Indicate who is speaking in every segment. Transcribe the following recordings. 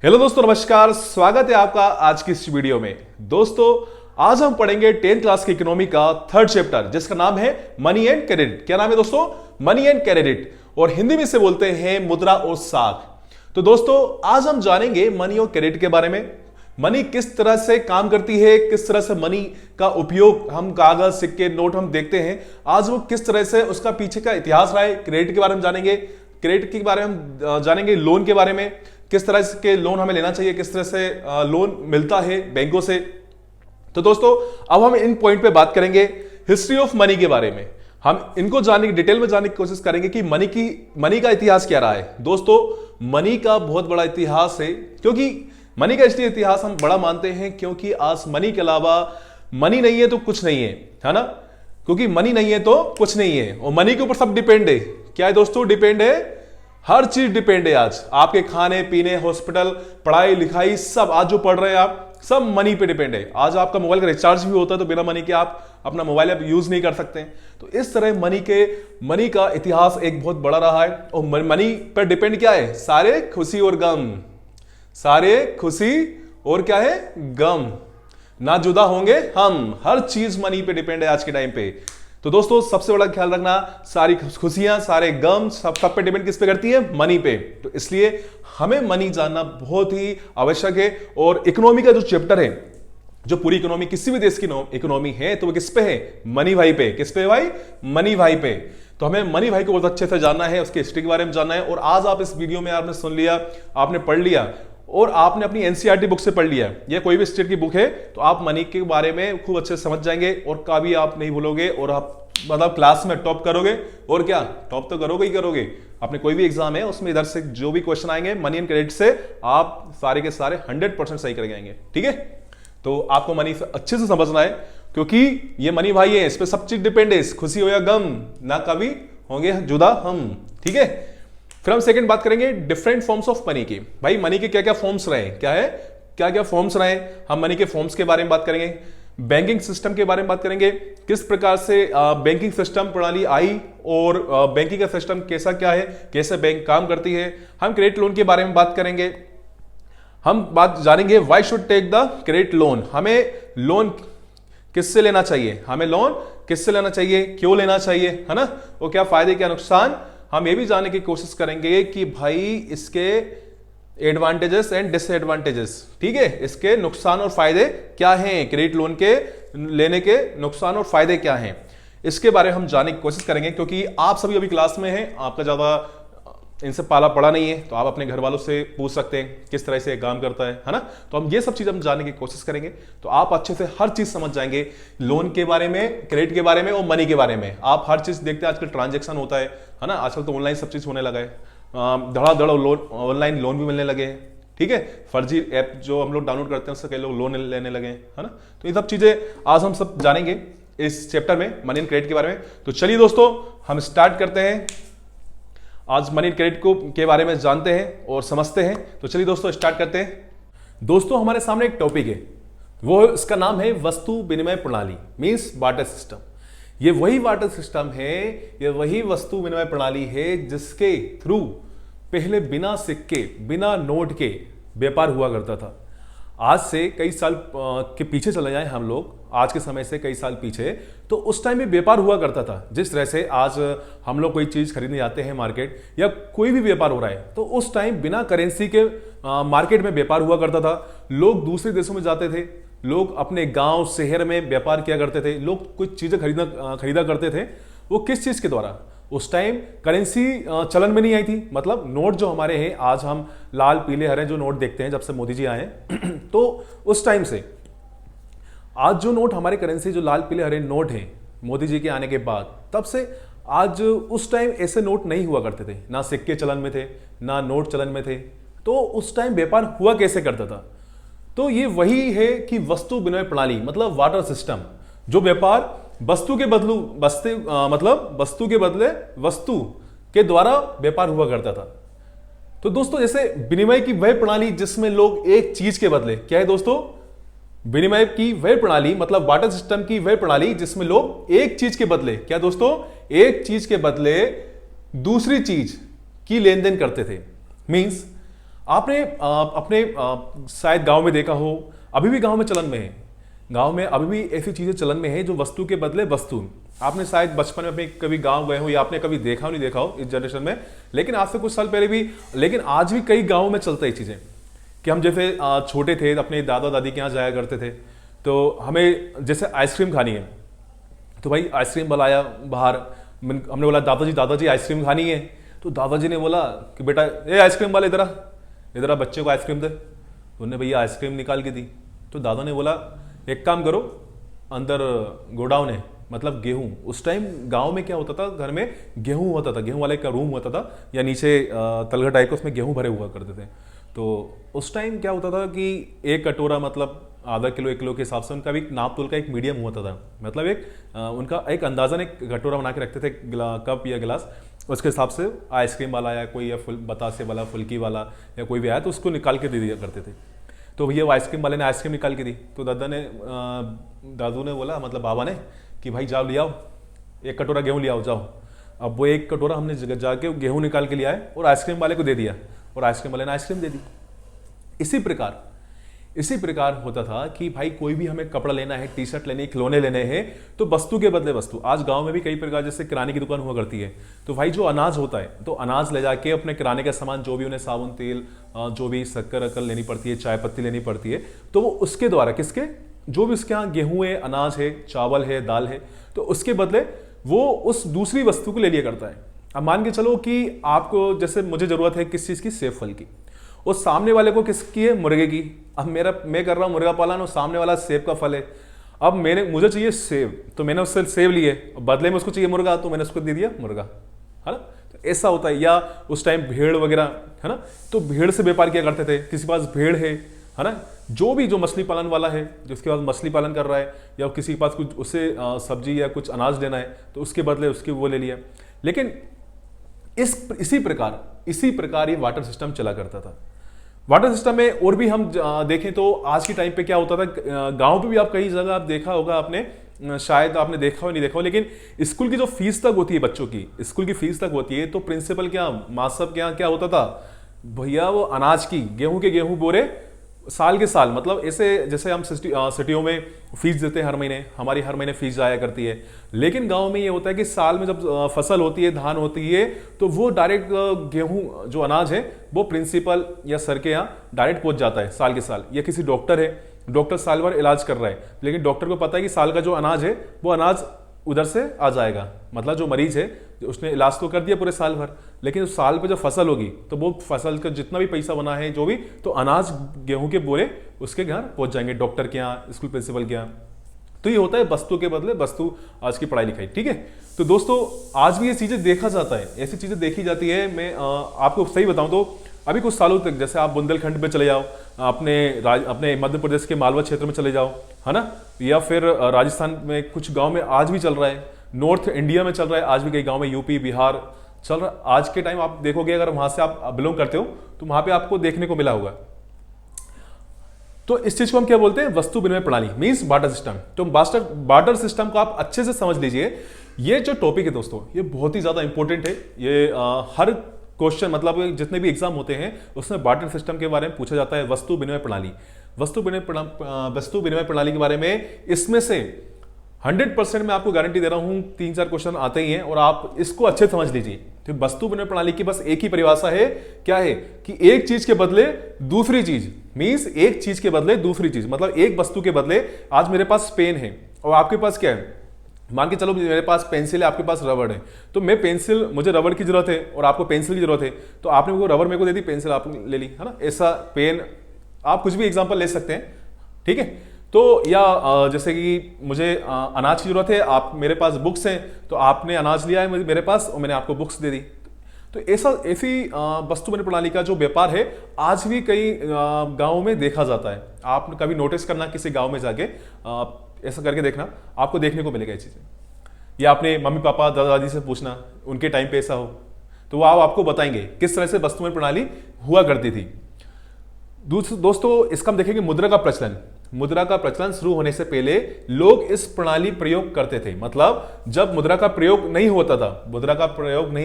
Speaker 1: Hello दोस्तों, नमस्कार। स्वागत है आपका आज की इस वीडियो में। दोस्तों, आज हम पढ़ेंगे 10th क्लास की इकोनॉमी का थर्ड चैप्टर, जिसका नाम है मनी एंड क्रेडिट। क्या नाम है दोस्तों? मनी एंड क्रेडिट, और हिंदी में से बोलते हैं मुद्रा और साख। तो दोस्तों, आज हम जानेंगे मनी और क्रेडिट के बारे में। मनी किस तरह से काम करती है, किस तरह से मनी का उपयोग, हम कागज, सिक्के, नोट हम देखते हैं, आज वो किस तरह से उसका पीछे का इतिहास रहा है। क्रेडिट के बारे में जानेंगे, क्रेडिट के बारे में जानेंगे, लोन के बारे में, किस तरह के लोन हमें लेना चाहिए, किस तरह से लोन मिलता है बैंकों से। तो दोस्तों, अब हम इन पॉइंट पे बात करेंगे हिस्ट्री ऑफ मनी के बारे में। हम इनको जानने की, डिटेल में जानने की कोशिश करेंगे कि मनी का इतिहास क्या रहा है। दोस्तों, मनी का बहुत बड़ा इतिहास है, क्योंकि मनी का इसलिए इतिहास हम बड़ा मानते हैं क्योंकि आज मनी के अलावा, मनी नहीं है तो कुछ नहीं है ना। क्योंकि मनी नहीं है तो कुछ नहीं है, और मनी के ऊपर सब डिपेंड है। क्या है दोस्तों? डिपेंड है, हर चीज डिपेंड है। आज आपके खाने पीने, हॉस्पिटल, पढ़ाई लिखाई, सब आज जो पढ़ रहे हैं आप, सब मनी पे डिपेंड है। आज आपका मोबाइल का रिचार्ज भी होता है तो बिना मनी के आप अपना मोबाइल ऐप यूज नहीं कर सकते हैं। तो इस तरह मनी का इतिहास एक बहुत बड़ा रहा है। और मनी पर डिपेंड क्या है? सारे खुशी और गम, सारे खुशी और क्या है? गम। ना जुदा होंगे हम, हर चीज मनी पे डिपेंड है आज के टाइम पे। तो दोस्तों, सबसे बड़ा ख्याल रखना, सारी खुशियां, सारे गम, सब पे डिपेंड किस पे करती है? मनी पे। तो इसलिए हमें मनी जानना बहुत ही आवश्यक है। और इकोनॉमी का जो चैप्टर है, जो पूरी इकोनॉमी, किसी भी देश की इकोनॉमी है, तो वो किस पे है? मनी भाई पे। किस पे भाई? मनी भाई पे। तो हमें मनी भाई को बहुत अच्छे से जानना है, उसकी हिस्ट्री के बारे में जानना है। और आज आप इस वीडियो में आपने सुन लिया, आपने पढ़ लिया, और आपने अपनी एनसीईआरटी बुक से पढ़ लिया या कोई भी स्टेट की बुक है, तो आप मनी के बारे में खूब अच्छे से समझ जाएंगे, और कभी आप नहीं भूलोगे, और आप मतलब क्लास में टॉप करोगे। और क्या, टॉप तो करोगे ही करोगे। अपने कोई भी एग्जाम है उसमें इधर से जो भी क्वेश्चन आएंगे मनी एंड क्रेडिट से, आप सारे के सारे 100% सही करके आएंगे। ठीक है? तो आपको मनी अच्छे से समझना है, क्योंकि ये मनी भाई है, इस पर सब चीज डिपेंड है, खुशी हो या गम, ना कभी होंगे जुदा हम। ठीक है? फिर हम सेकंड बात करेंगे डिफरेंट फॉर्म्स ऑफ मनी की। भाई, मनी के क्या क्या फॉर्म्स रहे, क्या है, क्या क्या फॉर्म्स रहे। हम मनी के फॉर्म्स के बारे में बात करेंगे, बैंकिंग सिस्टम के बारे में बात करेंगे, किस प्रकार से बैंकिंग सिस्टम प्रणाली आई, और बैंकिंग का सिस्टम कैसा क्या है, कैसे बैंक काम करती है। हम क्रेडिट लोन के बारे में बात करेंगे। हम बात जानेंगे why should take the credit loan. हमें लोन किससे लेना चाहिए, हमें लोन किससे लेना चाहिए, क्यों लेना चाहिए, है ना, वो क्या फायदे, क्या नुकसान। हम ये भी जानने की कोशिश करेंगे कि भाई इसके एडवांटेजेस एंड डिसएडवांटेजेस। ठीक है? इसके नुकसान और फायदे क्या हैं, क्रेडिट लोन के लेने के नुकसान और फायदे क्या हैं, इसके बारे में हम जानने की कोशिश करेंगे। क्योंकि आप सभी अभी क्लास में हैं, आपका ज्यादा इनसे पाला पड़ा नहीं है, तो आप अपने घर वालों से पूछ सकते हैं किस तरह से काम करता है ना। तो हम ये सब चीज हम जानने की कोशिश करेंगे, तो आप अच्छे से हर चीज समझ जाएंगे, लोन के बारे में, क्रेडिट के बारे में और मनी के बारे में। आप हर चीज देखते हैं, आजकल ट्रांजेक्शन होता है ना, आजकल तो ऑनलाइन सब चीज होने लगा है, धड़ाधड़ लोन, ऑनलाइन लोन भी मिलने लगे हैं। ठीक है? फर्जी ऐप जो हम लोग डाउनलोड करते हैं उससे कई लोग लोन लेने लगे हैं, है ना। तो ये सब चीजें आज हम सब जानेंगे इस चैप्टर में, मनी एंड क्रेडिट के बारे में। तो चलिए दोस्तों, हम स्टार्ट करते हैं। आज मनी क्रेडिट को के बारे में जानते हैं और समझते हैं। तो चलिए दोस्तों, स्टार्ट करते हैं। दोस्तों, हमारे सामने एक टॉपिक है, वो इसका नाम है वस्तु विनिमय प्रणाली, मींस बार्टर सिस्टम। ये वही बार्टर सिस्टम है, ये वही वस्तु विनिमय प्रणाली है जिसके थ्रू पहले बिना सिक्के, बिना नोट के व्यापार हुआ करता था। आज से कई साल के पीछे चले जाएं हम लोग, आज के समय से कई साल पीछे, तो उस टाइम भी व्यापार हुआ करता था। जिस तरह से आज हम लोग कोई चीज खरीदने जाते हैं मार्केट, या कोई भी व्यापार हो रहा है, तो उस टाइम बिना करेंसी के मार्केट में व्यापार हुआ करता था। लोग दूसरे देशों में जाते थे, लोग अपने गांव शहर में व्यापार किया करते थे, लोग कुछ चीजें खरीदा करते थे। वो किस चीज के द्वारा? उस टाइम करेंसी चलन में नहीं आई थी, मतलब नोट जो हमारे हैं, आज हम लाल पीले हरे जो नोट देखते हैं जब से मोदी जी आए हैं तो उस टाइम से आज जो नोट हमारे करेंसी, जो लाल पीले हरे नोट हैं मोदी जी के आने के बाद, तब से आज उस टाइम ऐसे नोट नहीं हुआ करते थे, ना सिक्के चलन में थे, ना नोट चलन में थे। तो उस टाइम व्यापार हुआ कैसे करता था? तो ये वही है कि वस्तु विनिमय प्रणाली, मतलब वाटर सिस्टम, जो व्यापार वस्तु के बदले वस्तु के द्वारा व्यापार हुआ करता था। तो दोस्तों, जैसे विनिमय की वह प्रणाली जिसमें लोग एक चीज के बदले, क्या है दोस्तों? विनिमय की वह प्रणाली, मतलब बार्टर सिस्टम की वह प्रणाली जिसमें लोग एक चीज के बदले, क्या दोस्तों? एक चीज के बदले दूसरी चीज की लेन देन करते थे। मींस आपने अपने शायद गांव में देखा हो, अभी भी गांव में चलन में है, गांव में अभी भी ऐसी चीजें चलन में है जो वस्तु के बदले वस्तु। आपने शायद बचपन में अपने कभी गांव गए हो या आपने कभी देखा हो नहीं देखा हो इस जनरेशन में, लेकिन आज से कुछ साल पहले भी, लेकिन आज भी कई गांवों में चलता है चीजें कि हम जैसे छोटे थे अपने दादा दादी के यहाँ जाया करते थे, तो हमें जैसे आइसक्रीम खानी है तो भाई आइसक्रीम वाला आया बाहर, हमने बोला दादाजी आइसक्रीम खानी है, तो दादाजी ने बोला कि बेटा ये आइसक्रीम वाले इधर बच्चे को आइसक्रीम दे। उन्होंने भैया आइसक्रीम निकाल के दी, तो दादा ने बोला एक काम करो, अंदर गोडाउन है, मतलब गेहूं। उस टाइम गांव में क्या होता था, घर में गेहूं होता था, गेहूं वाले का रूम होता था या नीचे तलघट टाइप का, उसमें गेहूं भरे हुआ करते थे। तो उस टाइम क्या होता था कि एक कटोरा मतलब आधा किलो 1 किलो के हिसाब से उनका भी नाप तोल का एक मीडियम होता था, मतलब उनका एक अंदाजन एक कटोरा बना के रखते थे, कप या गिलास, उसके हिसाब से आइसक्रीम वाला या कोई या बतासे वाला, फुल्की वाला या कोई भी आया तो उसको निकाल के दे दिया करते थे। तो भैया वो आइसक्रीम वाले ने आइसक्रीम निकाल के दी, तो दादू ने बोला, मतलब बाबा ने, कि भाई जाओ ले आओ 1 कटोरा गेहूं ले आओ जाओ। अब वो 1 कटोरा हमने जाके गेहूं निकाल के ले आए और आइसक्रीम वाले को दे दिया, और आइसक्रीम वाले ने आइसक्रीम दे दी। इसी प्रकार होता था कि भाई कोई भी हमें कपड़ा लेना है, टी शर्ट लेनी है, खिलौने लेने हैं, तो वस्तु के बदले वस्तु। आज गांव में भी कई प्रकार, जैसे किराने की दुकान हुआ करती है, तो भाई जो अनाज होता है, तो अनाज ले जाके अपने किराने का सामान, जो भी उन्हें साबुन तेल, जो भी शक्कर अक्कर लेनी पड़ती है, चाय पत्ती लेनी पड़ती है, तो वो उसके द्वारा किसके, जो भी उसके यहाँ गेहूं है, अनाज है, चावल है, दाल है, तो उसके बदले वो उस दूसरी वस्तु को ले लिया करता है। अब मान के चलो कि आपको, जैसे मुझे जरूरत है किस चीज की, सेब फल की, और सामने वाले को किसकी है, मुर्गे की। अब मैं कर रहा हूं मुर्गा पालन और सामने वाला सेब का फल है। अब मुझे चाहिए सेब, तो मैंने उससे सेब लिए, बदले में उसको चाहिए मुर्गा, तो मैंने उसको दे दिया मुर्गा, है ना। तो ऐसा होता है। या उस टाइम भेड़ वगैरह, है ना, तो भेड़ से व्यापार किया करते थे, किसी के पास भेड़ है ना, जो मछली पालन वाला है, जिसके पास मछली पालन कर रहा है, या किसी के पास कुछ उससे सब्जी या कुछ अनाज लेना है, तो उसके बदले उसकी वो ले लिया। लेकिन इसी प्रकार ये वाटर सिस्टम चला करता था। वाटर सिस्टम में और भी हम देखें तो आज के टाइम पे क्या होता था, गांव पे भी आप कई जगह आप देखा होगा आपने, शायद आपने देखा हो नहीं देखा हो, लेकिन स्कूल की जो फीस तक होती है, बच्चों की स्कूल की फीस तक होती है, तो प्रिंसिपल क्या, मास्टर क्या क्या होता था भैया, वो अनाज की, गेहूं बोरे साल के साल, मतलब ऐसे जैसे हम सिटियों में फीस देते हैं हर महीने, हमारी हर महीने फीस आया करती है, लेकिन गांव में ये होता है कि साल में जब फसल होती है, धान होती है, तो वो डायरेक्ट गेहूं जो अनाज है वो प्रिंसिपल या सर के यहाँ डायरेक्ट पहुंच जाता है साल के साल। या किसी डॉक्टर है, डॉक्टर साल भर इलाज कर रहा है, लेकिन डॉक्टर को पता है कि साल का जो अनाज है वो अनाज उधर से आ जाएगा, मतलब जो मरीज है उसने इलाज तो कर दिया पूरे साल भर, लेकिन उस साल पे जब फसल होगी तो वो फसल का जितना भी पैसा बना है, जो भी, तो अनाज गेहूं के बोरे उसके घर पहुंच जाएंगे, डॉक्टर के यहाँ, स्कूल प्रिंसिपल के यहाँ। तो ये होता है वस्तु के बदले वस्तु, आज की पढ़ाई लिखाई। ठीक है, तो दोस्तों आज भी ये चीजें देखा जाता है, ऐसी चीजें देखी जाती है। मैं आपको सही बताऊं तो अभी कुछ सालों तक, जैसे आप बुंदेलखंड में चले जाओ, अपने मध्य प्रदेश के मालवा क्षेत्र में चले जाओ, है ना, या फिर राजस्थान में कुछ गांव में आज भी चल रहा है, नॉर्थ इंडिया में चल रहा है आज भी कई गांव में, यूपी बिहार चल रहा है आज के टाइम। आप देखोगे, अगर वहां से आप बिलोंग करते हो तो वहां पे आपको देखने को मिला होगा। तो इस चीज को हम क्या बोलते हैं, वस्तु विनिमय प्रणाली, मींस बार्टर सिस्टम। तो बार्टर सिस्टम को आप अच्छे से समझ लीजिए। ये जो टॉपिक है दोस्तों, ये बहुत ही ज्यादा इंपॉर्टेंट है। ये हर क्वेश्चन, मतलब जितने भी एग्जाम होते हैं उसमें बार्टर सिस्टम के बारे में पूछा जाता है, वस्तु विनिमय प्रणाली। वस्तु विनिमय प्रणाली के बारे में इसमें से 100% मैं आपको गारंटी दे रहा हूं 3-4 क्वेश्चन आते ही हैं, और आप इसको अच्छे समझ लीजिए। तो वस्तु विनिमय प्रणाली की बस एक ही परिभाषा है, क्या है, कि एक चीज के बदले दूसरी चीज, मींस एक चीज के बदले दूसरी चीज, मतलब एक वस्तु के बदले, आज मेरे पास पेन है और आपके पास क्या है, मान के चलो मेरे पास पेंसिल है, आपके पास रबड़ है, तो मैं पेंसिल, मुझे रबड़ की जरूरत है और आपको पेंसिल की जरूरत है, तो आपने वो रबड़ मेरे को दे दी, पेंसिल आपने ले ली, है ना। ऐसा पेन, आप कुछ भी एग्जांपल ले सकते हैं, ठीक है। तो या जैसे कि मुझे अनाज की जरूरत है, आप मेरे पास बुक्स हैं, तो आपने अनाज लिया है मेरे पास और मैंने आपको बुक्स दे दी। तो ऐसी वस्तु विनिमय प्रणाली का जो व्यापार है आज भी कई गांवों में देखा जाता है। आप कभी नोटिस करना, किसी गांव में जाके ऐसा करके देखना, आपको देखने को मिलेगा ये चीजें। या अपने मम्मी पापा दादा दादी से पूछना, उनके टाइम पे ऐसा हो, तो वो आपको बताएंगे किस तरह से वस्तु विनिमय प्रणाली हुआ करती थी। दोस्तों इसका हम देखेंगे मुद्रा का प्रचलन। मुद्रा का प्रचलन शुरू होने से पहले लोग इस प्रणाली प्रयोग करते थे। मतलब जब मुद्रा का प्रयोग नहीं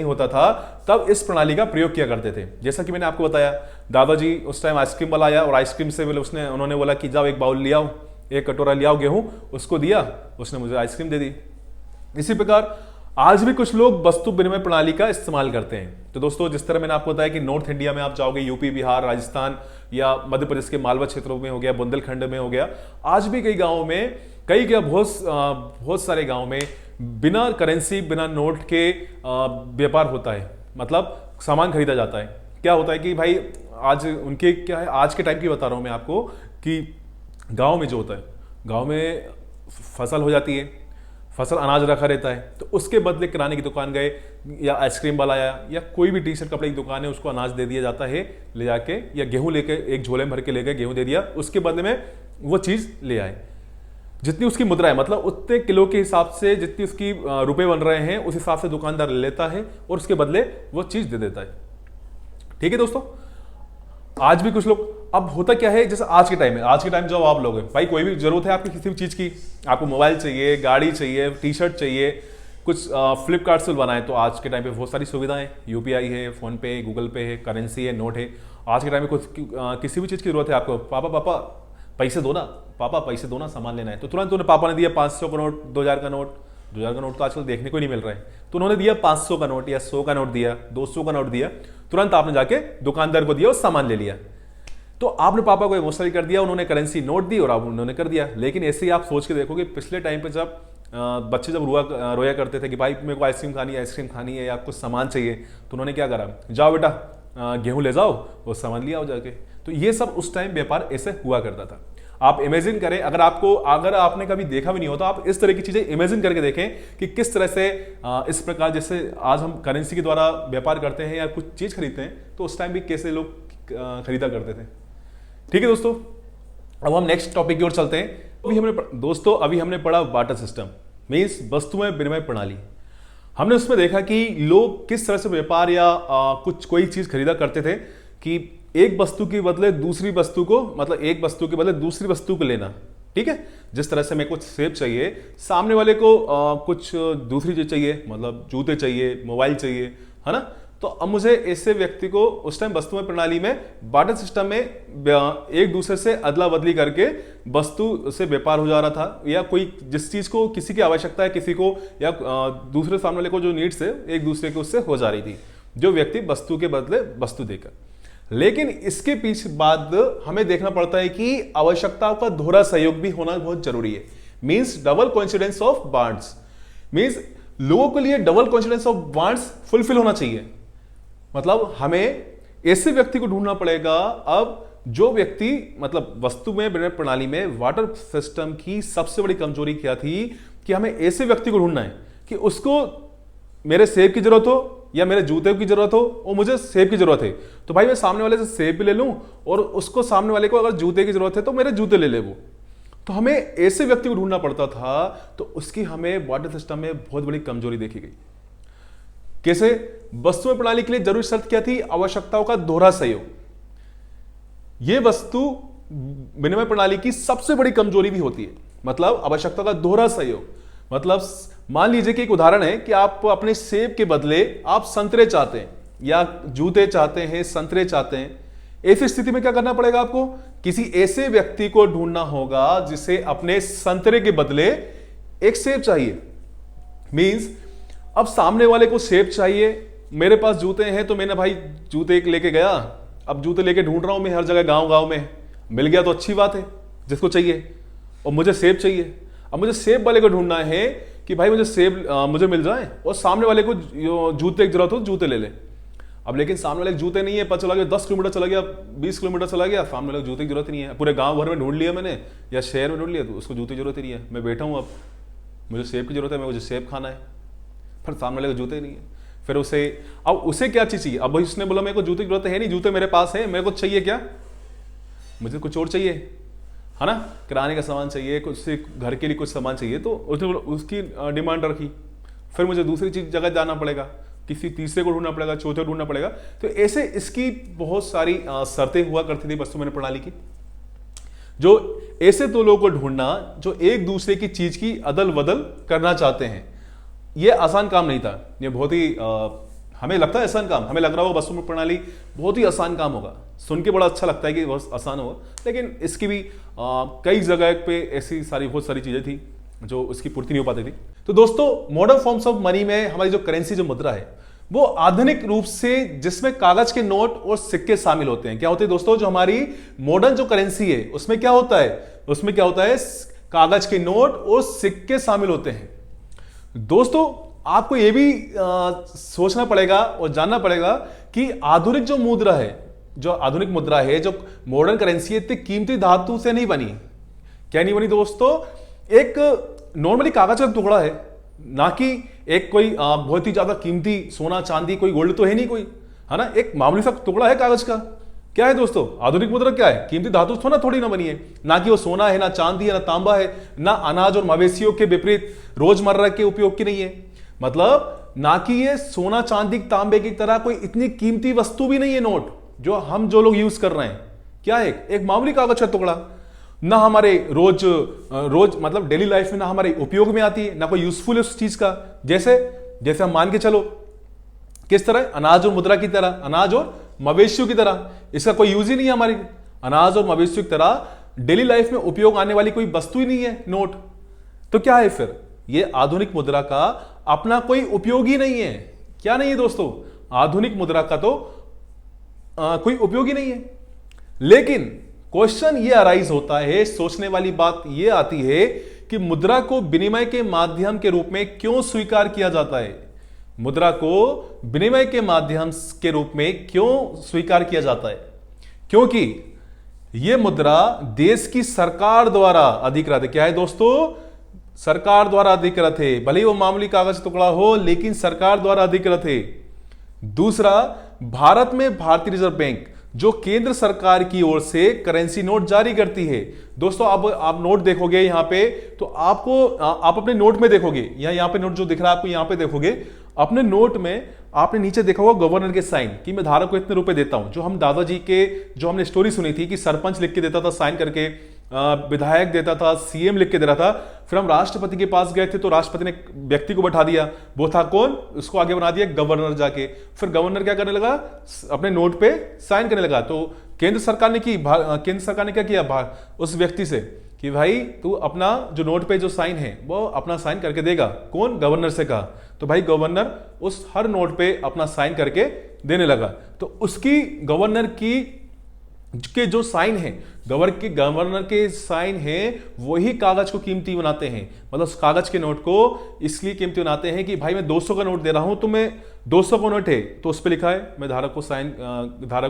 Speaker 1: होता था तब इस प्रणाली का प्रयोग किया करते थे। जैसा कि मैंने आपको बताया, दादाजी उस टाइम आइसक्रीम वाला आया और आइसक्रीम से उन्होंने बोला कि जाओ एक बाउल ले आओ, एक कटोरा ले आओ गेहूं, उसको दिया, उसने मुझे आइसक्रीम दे दी। इसी प्रकार आज भी कुछ लोग वस्तु विनिमय प्रणाली का इस्तेमाल करते हैं। तो दोस्तों, जिस तरह मैंने आपको बताया कि नॉर्थ इंडिया में आप जाओगे, यूपी, बिहार, राजस्थान या मध्य प्रदेश के मालवा क्षेत्रों में हो गया, बुंदेलखंड में हो गया, आज भी कई गांवों में, बहुत सारे गांवों में बिना करेंसी, बिना नोट के व्यापार होता है। मतलब सामान खरीदा जाता है। क्या होता है कि भाई आज उनके क्या है, आज के टाइम की बता रहा हूं मैं आपको कि गाँव में जो होता है, गाँव में फसल हो जाती है, फसल अनाज रखा रहता है, तो उसके बदले किराने की दुकान गए या आइसक्रीम वाला आया या कोई भी टी शर्ट कपड़े की दुकान है, उसको अनाज दे दिया जाता है ले जाके, या गेहूं लेके एक झोले में भर के ले गए, गेहूं दे दिया, उसके बदले में वो चीज ले आए। जितनी उसकी मुद्रा है, मतलब उतने किलो के हिसाब से जितनी उसकी रुपए बन रहे हैं, उस हिसाब से दुकानदार लेता है और उसके बदले वो चीज दे देता है। ठीक है दोस्तों, आज भी कुछ लोग, अब होता क्या है, जैसे आज के टाइम जब आप लोग हैं भाई, कोई भी जरूरत है आपकी किसी भी चीज की, आपको मोबाइल चाहिए, गाड़ी चाहिए, टी शर्ट चाहिए, कुछ फ्लिपकार्ट से बनाए, तो आज के टाइम पे बहुत सारी सुविधाएं, यूपीआई है, फोन पे, गूगल पे है, करेंसी है, नोट है। आज के टाइम में कुछ किसी भी चीज की जरूरत है आपको, पापा पैसे दो ना, पापा पैसे दो ना, सामान लेना है, तो तुरंत उन्हें पापा ने दिया 500 का नोट, 2000 का नोट। 2000 का नोट तो आजकल देखने को नहीं मिल रहा है, तो उन्होंने दिया 500 का नोट या 100 का नोट दिया, 200 का नोट दिया, तुरंत आपने जाके दुकानदार को दिया और सामान ले लिया। तो आपने पापा को इमोशनल कर दिया, उन्होंने करेंसी नोट दी और आप उन्होंने कर दिया। लेकिन ऐसे ही आप सोच के देखोगे, पिछले टाइम पे जब बच्चे जब रोया करते थे कि भाई मेरे को आइसक्रीम खानी है या कुछ सामान चाहिए, तो उन्होंने क्या करा, जाओ बेटा गेहूं ले जाओ और सामान ले आओ जाके। तो ये सब उस टाइम व्यापार ऐसे हुआ करता था। आप इमेजिन करें, अगर आपने कभी देखा भी नहीं हो तो आप इस तरह की चीजें इमेजिन करके देखें कि किस तरह से इस प्रकार, जैसे आज हम करेंसी के द्वारा व्यापार करते हैं या कुछ चीज खरीदते हैं, तो उस टाइम भी कैसे लोग खरीदा करते थे। ठीक है दोस्तों, अब हम नेक्स्ट टॉपिक की ओर चलते हैं। अभी हमने पढ़ा बार्टर सिस्टम, मींस वस्तुएं विनिमय प्रणाली। हमने उसमें देखा कि लोग किस तरह से व्यापार या कोई चीज खरीदा करते थे कि एक वस्तु के बदले दूसरी वस्तु को, मतलब एक वस्तु के बदले दूसरी वस्तु को लेना। ठीक है, जिस तरह से मैं कुछ सेब चाहिए, सामने वाले को कुछ दूसरी चीज चाहिए, मतलब जूते चाहिए, मोबाइल चाहिए, है ना। तो अब मुझे ऐसे व्यक्ति को उस टाइम वस्तुएं प्रणाली में, बार्टर सिस्टम में एक दूसरे से अदला बदली करके वस्तु से व्यापार हो जा रहा था, या कोई जिस चीज को किसी की आवश्यकता है, किसी को या दूसरे सामने वाले को जो नीड्स है, एक दूसरे को उससे हो जा रही थी, जो व्यक्ति वस्तु के बदले वस्तु देकर। लेकिन इसके पीछे बाद हमें देखना पड़ता है कि आवश्यकताओं का दोहरा सहयोग भी होना बहुत जरूरी है। Means double coincidence of wants, means लोगों के लिए double coincidence of wants fulfil होना चाहिए। मतलब हमें ऐसे व्यक्ति को ढूंढना पड़ेगा। अब जो व्यक्ति, मतलब वस्तु में विनिमय प्रणाली में वाटर सिस्टम की सबसे बड़ी कमजोरी क्या थी कि हमें ऐसे व्यक्ति को ढूंढना है कि उसको मेरे सेब की जरूरत हो या मेरे जूते की जरूरत हो, और मुझे सेब की जरूरत है, तो भाई मैं सामने वाले से सेब भी ले लूं, और उसको सामने वाले को अगर जूते की जरूरत है तो मेरे जूते ले ले वो। तो हमें ऐसे व्यक्ति को ढूंढना पड़ता था, तो उसकी हमें वाटर सिस्टम में बहुत बड़ी कमजोरी देखी गई। कैसे? वस्तु प्रणाली के लिए जरूरी शर्त क्या थी? आवश्यकताओं का दोहरा सहयोग। यह वस्तु विनिमय प्रणाली की सबसे बड़ी कमजोरी भी होती है, मतलब आवश्यकताओं का दोहरा सहयोग। मतलब मान लीजिए कि एक उदाहरण है कि आप अपने सेब के बदले आप संतरे चाहते हैं, या जूते चाहते हैं, संतरे चाहते हैं। ऐसी स्थिति में क्या करना पड़ेगा? आपको किसी ऐसे व्यक्ति को ढूंढना होगा जिसे अपने संतरे के बदले एक सेब चाहिए। मींस अब सामने वाले को सेब चाहिए, मेरे पास जूते हैं, तो मैंने भाई जूते लेके गया, अब जूते लेके ढूंढ रहा हूं मैं हर जगह, गांव में मिल गया तो अच्छी बात है जिसको चाहिए, और मुझे सेब चाहिए। अब मुझे सेब वाले को ढूंढना है कि भाई मुझे सेब मुझे मिल जाए, और सामने वाले को जूते की जरूरत हो, जूते ले ले। अब लेकिन सामने वाले जूते नहीं है, पता चला गया 10 किलोमीटर चला गया, 20 किलोमीटर चला गया, सामने वाले जूते की जरूरत नहीं है। पूरे गांव भर में ढूंढ लिया मैंने या शहर में ढूंढ लिया, तो उसको जूते की जरूरत ही नहीं है। मैं बैठा हूं, अब मुझे सेब की जरूरत है, मुझे सेब खाना है, फिर सामने वाले को जूते नहीं है। फिर उसे क्या चीज चाहिए? अब भाई उसने बोला मेरे को जूते की जरूरत है नहीं, जूते मेरे पास है, मेरे को चाहिए क्या? मुझे कुछ और चाहिए, है ना, किराने का सामान चाहिए, कुछ घर के लिए कुछ सामान चाहिए, तो उसने उसकी डिमांड रखी। फिर मुझे दूसरी चीज जगह जाना पड़ेगा, किसी तीसरे को ढूंढना पड़ेगा, चौथे को ढूंढना पड़ेगा। तो ऐसे इसकी बहुत सारी शर्तें हुआ करती थी वस्तु विनिमय प्रणाली की। जो ऐसे दो लोगों को ढूंढना जो एक दूसरे की चीज की अदल बदल करना चाहते हैं, यह आसान काम नहीं था। यह बहुत ही हमें लगता है आसान काम, हमें लग रहा होगा वस्तु प्रणाली बहुत ही आसान काम होगा, सुन के बड़ा अच्छा लगता है कि बहुत आसान होगा, लेकिन इसकी भी कई जगह पे ऐसी बहुत सारी चीजें थी जो उसकी पूर्ति नहीं हो पाती थी। तो दोस्तों, मॉडर्न फॉर्म्स ऑफ मनी में हमारी जो करेंसी, जो मुद्रा है, वो आधुनिक रूप से जिसमें कागज के नोट और सिक्के शामिल होते हैं। क्या होते हैं दोस्तों? जो हमारी मॉडर्न जो करेंसी है उसमें क्या होता है? उसमें क्या होता है? कागज के नोट और सिक्के शामिल होते हैं। दोस्तों, आपको यह भी सोचना पड़ेगा और जानना पड़ेगा कि आधुनिक जो मुद्रा है, जो आधुनिक मुद्रा है, जो मॉडर्न करेंसी है, इतनी कीमती धातु से नहीं बनी। क्या नहीं बनी दोस्तों? एक नॉर्मली कागज का टुकड़ा है, ना कि एक कोई बहुत ही ज्यादा कीमती सोना चांदी, कोई गोल्ड तो है नहीं कोई, है ना, एक मामूली सा टुकड़ा है कागज का। क्या है दोस्तों? आधुनिक मुद्रा क्या है? कीमती धातु थोड़ी ना बनी है, ना कि वो सोना है, ना चांदी है, ना तांबा है, ना अनाज और मवेशियों के विपरीत रोजमर्रा के उपयोग की नहीं है। मतलब ना कि ये सोना चांदी तांबे की तरह कोई इतनी कीमती वस्तु भी नहीं है नोट, जो लोग यूज कर रहे हैं। क्या है? एक मामूली कागज का टुकड़ा, ना हमारे रोज मतलब डेली लाइफ में ना हमारे उपयोग में आती है, ना कोई यूजफुल है उस चीज का। जैसे हम मान के चलो, किस तरह? अनाज और मुद्रा की तरह, अनाज और मवेशियों की तरह, इसका कोई यूज ही नहीं है हमारी। अनाज और मवेशियों की तरह डेली लाइफ में उपयोग आने वाली कोई वस्तु ही नहीं है नोट। तो क्या है फिर? ये आधुनिक मुद्रा का अपना कोई उपयोग ही नहीं है। क्या नहीं है दोस्तों? आधुनिक मुद्रा का तो कोई उपयोग ही नहीं है। लेकिन क्वेश्चन ये अराइज होता है, सोचने वाली बात ये आती है कि मुद्रा को विनिमय के माध्यम के रूप में क्यों स्वीकार किया जाता है? मुद्रा को विनिमय के माध्यम के रूप में क्यों स्वीकार किया जाता है? क्योंकि यह मुद्रा देश की सरकार द्वारा अधिकृत है। क्या है दोस्तों? सरकार द्वारा अधिकृत है, भले ही वो मामूली कागज टुकड़ा हो, लेकिन सरकार द्वारा अधिकृत है। दूसरा, भारत में भारतीय रिजर्व बैंक जो केंद्र सरकार की ओर से करेंसी नोट जारी करती है। दोस्तों, अब आप नोट देखोगे यहां पे, तो आप अपने नोट में देखोगे, यहां पे नोट जो दिख रहा है आपको, यहां पे देखोगे अपने नोट में आपने नीचे देखा होगा गवर्नर के साइन, कि मैं धारक को इतने रुपए देता हूं। जो हम दादाजी के, जो हमने स्टोरी सुनी थी कि सरपंच लिख के देता था साइन करके, विधायक देता था, सीएम लिख के दे रहा था, फिर हम राष्ट्रपति के पास गए थे तो राष्ट्रपति ने व्यक्ति को बैठा दिया, वो था कौन? उसको आगे बना दिया गवर्नर जाके। फिर गवर्नर क्या करने लगा? अपने नोट पे साइन करने लगा। तो केंद्र सरकार ने क्या किया उस व्यक्ति से कि भाई तू अपना जो नोट पे जो साइन है वो अपना साइन करके देगा। कौन? गवर्नर से कहा। तो भाई गवर्नर उस हर नोट पे अपना साइन करके देने लगा। तो उसकी गवर्नर की के जो साइन है, गवर्नर के साइन है, वही कागज को कीमती बनाते हैं। मतलब उस कागज के नोट को इसलिए कीमती बनाते हैं कि भाई मैं 200 का नोट दे रहा हूं, तो मैं 200 का नोट है तो उस पर लिखा है मैं धारक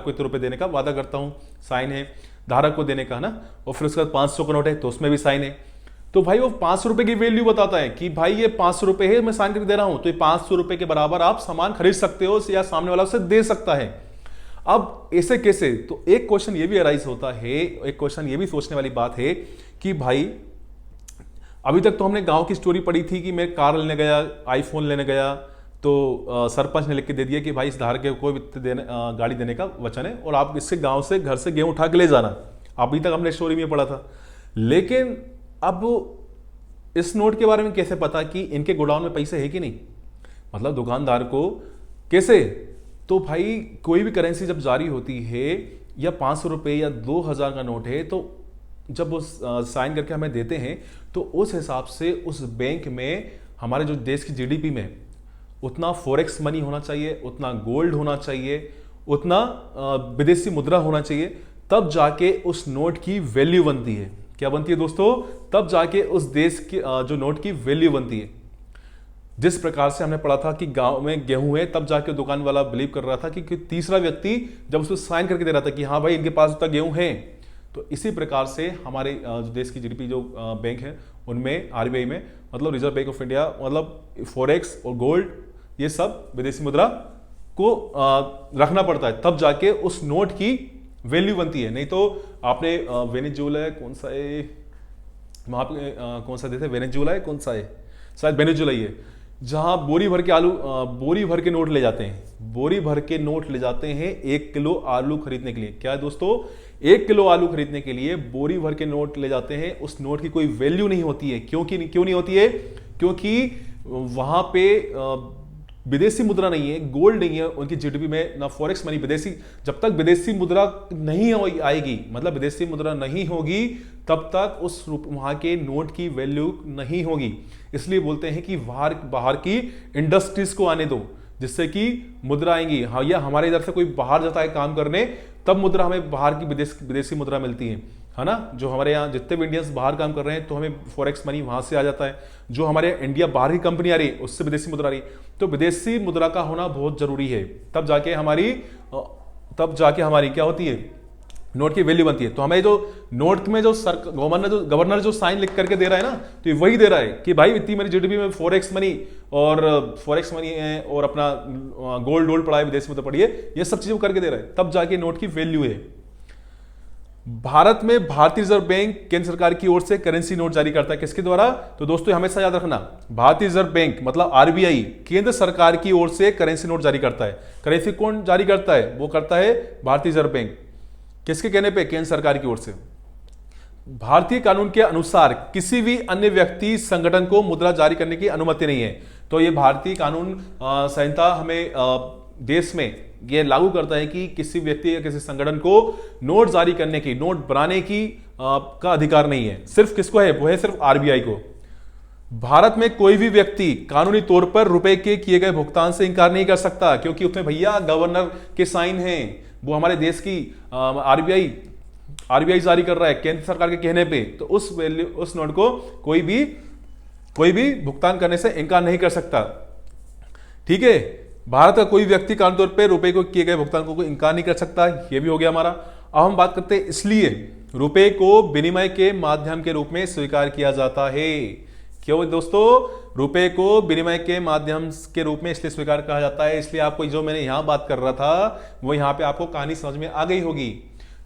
Speaker 1: को इतने रुपए देने का वादा करता हूं, साइन है धारक को देने का, ना। और फिर उसके बाद 500 का नोट है तो उसमें भी साइन है। तो भाई वो 500 रुपए की वैल्यू बताता है कि भाई ये 500 रुपए है, मैं साइन करके दे रहा हूं, तो ये 500 रुपए के बराबर आप सामान खरीद सकते हो या सामने वाला उसे दे सकता है। अब ऐसे कैसे? तो एक क्वेश्चन ये भी अराइज होता है, एक क्वेश्चन ये भी सोचने वाली बात है कि भाई अभी तक तो हमने गांव की स्टोरी पढ़ी थी कि मैं कार लेने गया, आईफोन लेने गया, तो सरपंच ने लिख के दे दिया कि भाई इस धारक को गाड़ी देने का वचन है और आप इससे गांव से घर से गेहूं उठा के ले जाना। अभी तक हमने स्टोरी में पढ़ा था। लेकिन अब इस नोट के बारे में कैसे पता कि इनके गोडाउन में पैसे है कि नहीं? मतलब दुकानदार को कैसे? तो भाई कोई भी करेंसी जब जारी होती है या 500 रुपये या 2000 का नोट है, तो जब वो साइन करके हमें देते हैं तो उस हिसाब से उस बैंक में हमारे जो देश की जीडीपी में उतना फॉरेक्स मनी होना चाहिए, उतना गोल्ड होना चाहिए, उतना विदेशी मुद्रा होना चाहिए, तब जाके उस नोट की वैल्यू बनती है। क्या बनती है दोस्तों? तब जाके उस देश की जो नोट की वैल्यू बनती है। जिस प्रकार से हमने पढ़ा था कि गांव में गेहूं है, तब जाके दुकान वाला बिलीव कर रहा था कि तीसरा व्यक्ति जब उसको साइन करके दे रहा था कि हाँ भाई इनके पास उतना गेहूं है। तो इसी प्रकार से हमारे जो देश की जीडीपी जो बैंक है उनमें, आरबीआई में, मतलब रिजर्व बैंक ऑफ इंडिया, मतलब फॉरेक्स और गोल्ड, ये सब विदेशी मुद्रा को रखना पड़ता है, तब जाके उस नोट की वैल्यू बनती है। नहीं तो आपने वेनेजुएला कौन सा है वहां पे, कौन सा देश है वेनेजुएला है, कौन सा है, शायद वेनेजुएला ही है, जहां बोरी भर के नोट ले जाते हैं, बोरी भर के नोट ले जाते हैं 1 किलो आलू खरीदने के लिए। क्या है दोस्तों? 1 किलो आलू खरीदने के लिए बोरी भर के नोट ले जाते हैं, उस नोट की कोई वैल्यू नहीं होती है। क्यों नहीं होती है? क्योंकि वहां पे विदेशी मुद्रा नहीं है, गोल्ड नहीं है उनकी जीडीपी में, ना फॉरेक्स मनी विदेशी। जब तक विदेशी मुद्रा नहीं आएगी, मतलब विदेशी मुद्रा नहीं होगी, तब तक उस वहां के नोट की वैल्यू नहीं होगी। इसलिए बोलते हैं कि बाहर की इंडस्ट्रीज को आने दो, जिससे कि मुद्रा आएंगी। हाँ, या हमारे इधर से कोई बाहर जाता है काम करने, तब मुद्रा हमें बाहर की विदेशी मुद्रा मिलती है ना। जो हमारे यहाँ जितने भी इंडियंस बाहर काम कर रहे हैं, तो हमें फॉरेक्स मनी वहां से आ जाता है। जो हमारे इंडिया बाहर की कंपनी आ रही है, उससे विदेशी मुद्रा आ रही है। तो विदेशी मुद्रा का होना बहुत जरूरी है, तब जाके हमारी क्या होती है, नोट की वैल्यू बनती है। तो हमें जो नोट में जो गवर्नर जो साइन लिख करके दे रहा है ना, तो ये वही दे रहा है कि भाई इतनी मेरी जीडीपी में फॉरेक्स मनी है और अपना गोल्ड पड़ा है, विदेश में तो पड़ी है, ये सब चीजें करके दे रहा है, तब जाके नोट की वैल्यू है। भारत में भारतीय रिजर्व बैंक केंद्र सरकार की ओर से करेंसी नोट जारी करता है। किसके द्वारा? तो दोस्तों हमेशा याद रखना, भारतीय रिजर्व बैंक मतलब आरबीआई केंद्र सरकार की ओर से करेंसी नोट जारी करता है। करेंसी कौन जारी करता है? वो करता है भारतीय रिजर्व बैंक। किसके कहने पे? केंद्र सरकार की ओर से। भारतीय कानून के अनुसार किसी भी अन्य व्यक्ति संगठन को मुद्रा जारी करने की अनुमति नहीं है। तो ये भारतीय कानून संहिता हमें देश में ये लागू करता है कि किसी व्यक्ति या किसी संगठन को नोट जारी करने की, नोट बनाने की का अधिकार नहीं है। सिर्फ किसको है? वो है सिर्फ आरबीआई को। भारत में कोई भी व्यक्ति कानूनी तौर पर रुपए के किए गए भुगतान से इंकार नहीं कर सकता, क्योंकि उसमें भैया गवर्नर के साइन हैं। वो हमारे देश की आरबीआई जारी कर रहा है केंद्र सरकार के कहने पे, तो उस नोट को कोई भी भुगतान करने से इंकार नहीं कर सकता। ठीक है, भारत का कोई व्यक्ति कानूनी तौर पे रुपए को किए गए भुगतान को इंकार नहीं कर सकता। ये भी हो गया हमारा। अब हम बात करते हैं, इसलिए रुपए को विनिमय के माध्यम के रूप में स्वीकार किया जाता है। क्यों दोस्तों? रुपए को विनिमय के माध्यम के रूप में इसलिए स्वीकार कहा जाता है। इसलिए आपको जो मैंने यहां बात कर रहा था, वो यहां पे आपको कहानी समझ में आ गई होगी।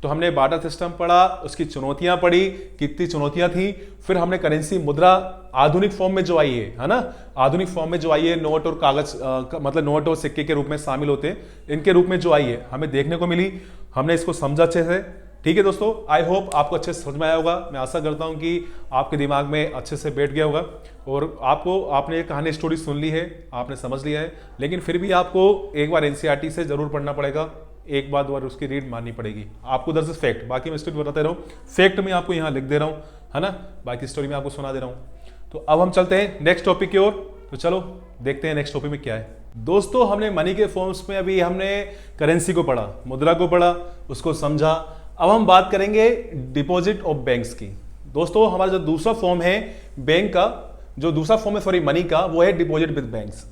Speaker 1: तो हमने बार्टर सिस्टम पढ़ा, उसकी चुनौतियां पढ़ी, कितनी चुनौतियां थी। फिर हमने करेंसी मुद्रा आधुनिक फॉर्म में जो आई है ना, आधुनिक फॉर्म में जो आई है, नोट और कागज मतलब नोट और सिक्के के रूप में शामिल होते हैं, इनके रूप में जो आई है हमें देखने को मिली। हमने इसको समझा अच्छे से। ठीक है दोस्तों, आई होप आपको अच्छे से समझ में आया होगा। मैं आशा करता हूं कि आपके दिमाग में अच्छे से बैठ गया होगा और आपने कहानी स्टोरी सुन ली है, आपने समझ लिया है। लेकिन फिर भी आपको एक बार एनसीईआरटी से जरूर पढ़ना पड़ेगा, एक बार दो बार उसकी रीड मारनी पड़ेगी। आपको दरअसल फैक्ट, बाकी मैं स्टोरी बताते रहा हूँ, फैक्ट में आपको यहाँ लिख दे रहा हूँ, है ना, बाकी स्टोरी में आपको सुना दे रहा हूँ। तो अब हम चलते हैं नेक्स्ट टॉपिक की ओर। तो चलो देखते हैं नेक्स्ट टॉपिक में क्या है। दोस्तों हमने मनी के फॉर्म्स में अभी हमने करेंसी को पढ़ा, मुद्रा को पढ़ा, उसको समझा। अब हम बात करेंगे डिपॉजिट ऑफ बैंक्स की। दोस्तों हमारा जो दूसरा फॉर्म है बैंक का, जो दूसरा फॉर्म है सॉरी मनी का, वो है डिपॉजिट विद बैंक्स।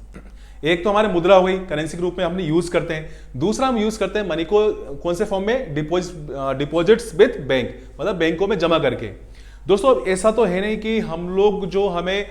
Speaker 1: एक तो हमारे मुद्रा हो गई, करेंसी के रूप में हमने यूज करते हैं। दूसरा हम यूज करते हैं मनी को कौन से फॉर्म में? डिपॉजिट्स विद बैंक, मतलब बैंकों में जमा करके। दोस्तों ऐसा तो है नहीं कि हम लोग जो हमें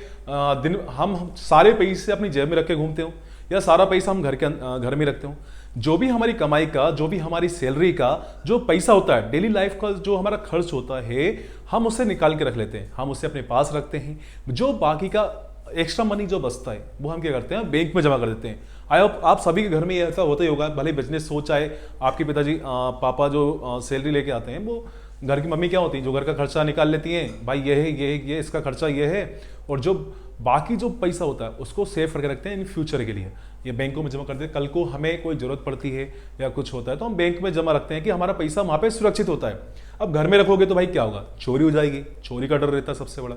Speaker 1: हम सारे पैसे अपनी जेब में रख के घूमते हो, या सारा पैसा हम घर में रखते हो। जो भी हमारी कमाई का, जो भी हमारी सैलरी का जो पैसा होता है, डेली लाइफ का जो हमारा खर्च होता है, हम उसे निकाल के रख लेते हैं, हम उसे अपने पास रखते हैं। जो बाकी का एक्स्ट्रा मनी जो बचता है, वो हम क्या करते हैं? बैंक में जमा कर देते हैं। आप सभी के घर में ऐसा होता ही होगा, भले बिजनेस हो, चाहे आपके पिताजी पापा जो सैलरी लेके आते हैं, वो घर की मम्मी क्या होती है, जो घर का खर्चा निकाल लेती हैं, भाई ये है, ये इसका खर्चा ये है, और जो बाकी जो पैसा होता है उसको सेव करके रखते हैं इन फ्यूचर के लिए, ये बैंकों में जमा करते हैं। कल को हमें कोई जरूरत पड़ती है या कुछ होता है तो हम बैंक में जमा रखते हैं कि हमारा पैसा वहां पे सुरक्षित होता है। अब घर में रखोगे तो भाई क्या होगा? चोरी हो जाएगी, चोरी का डर रहता है सबसे बड़ा।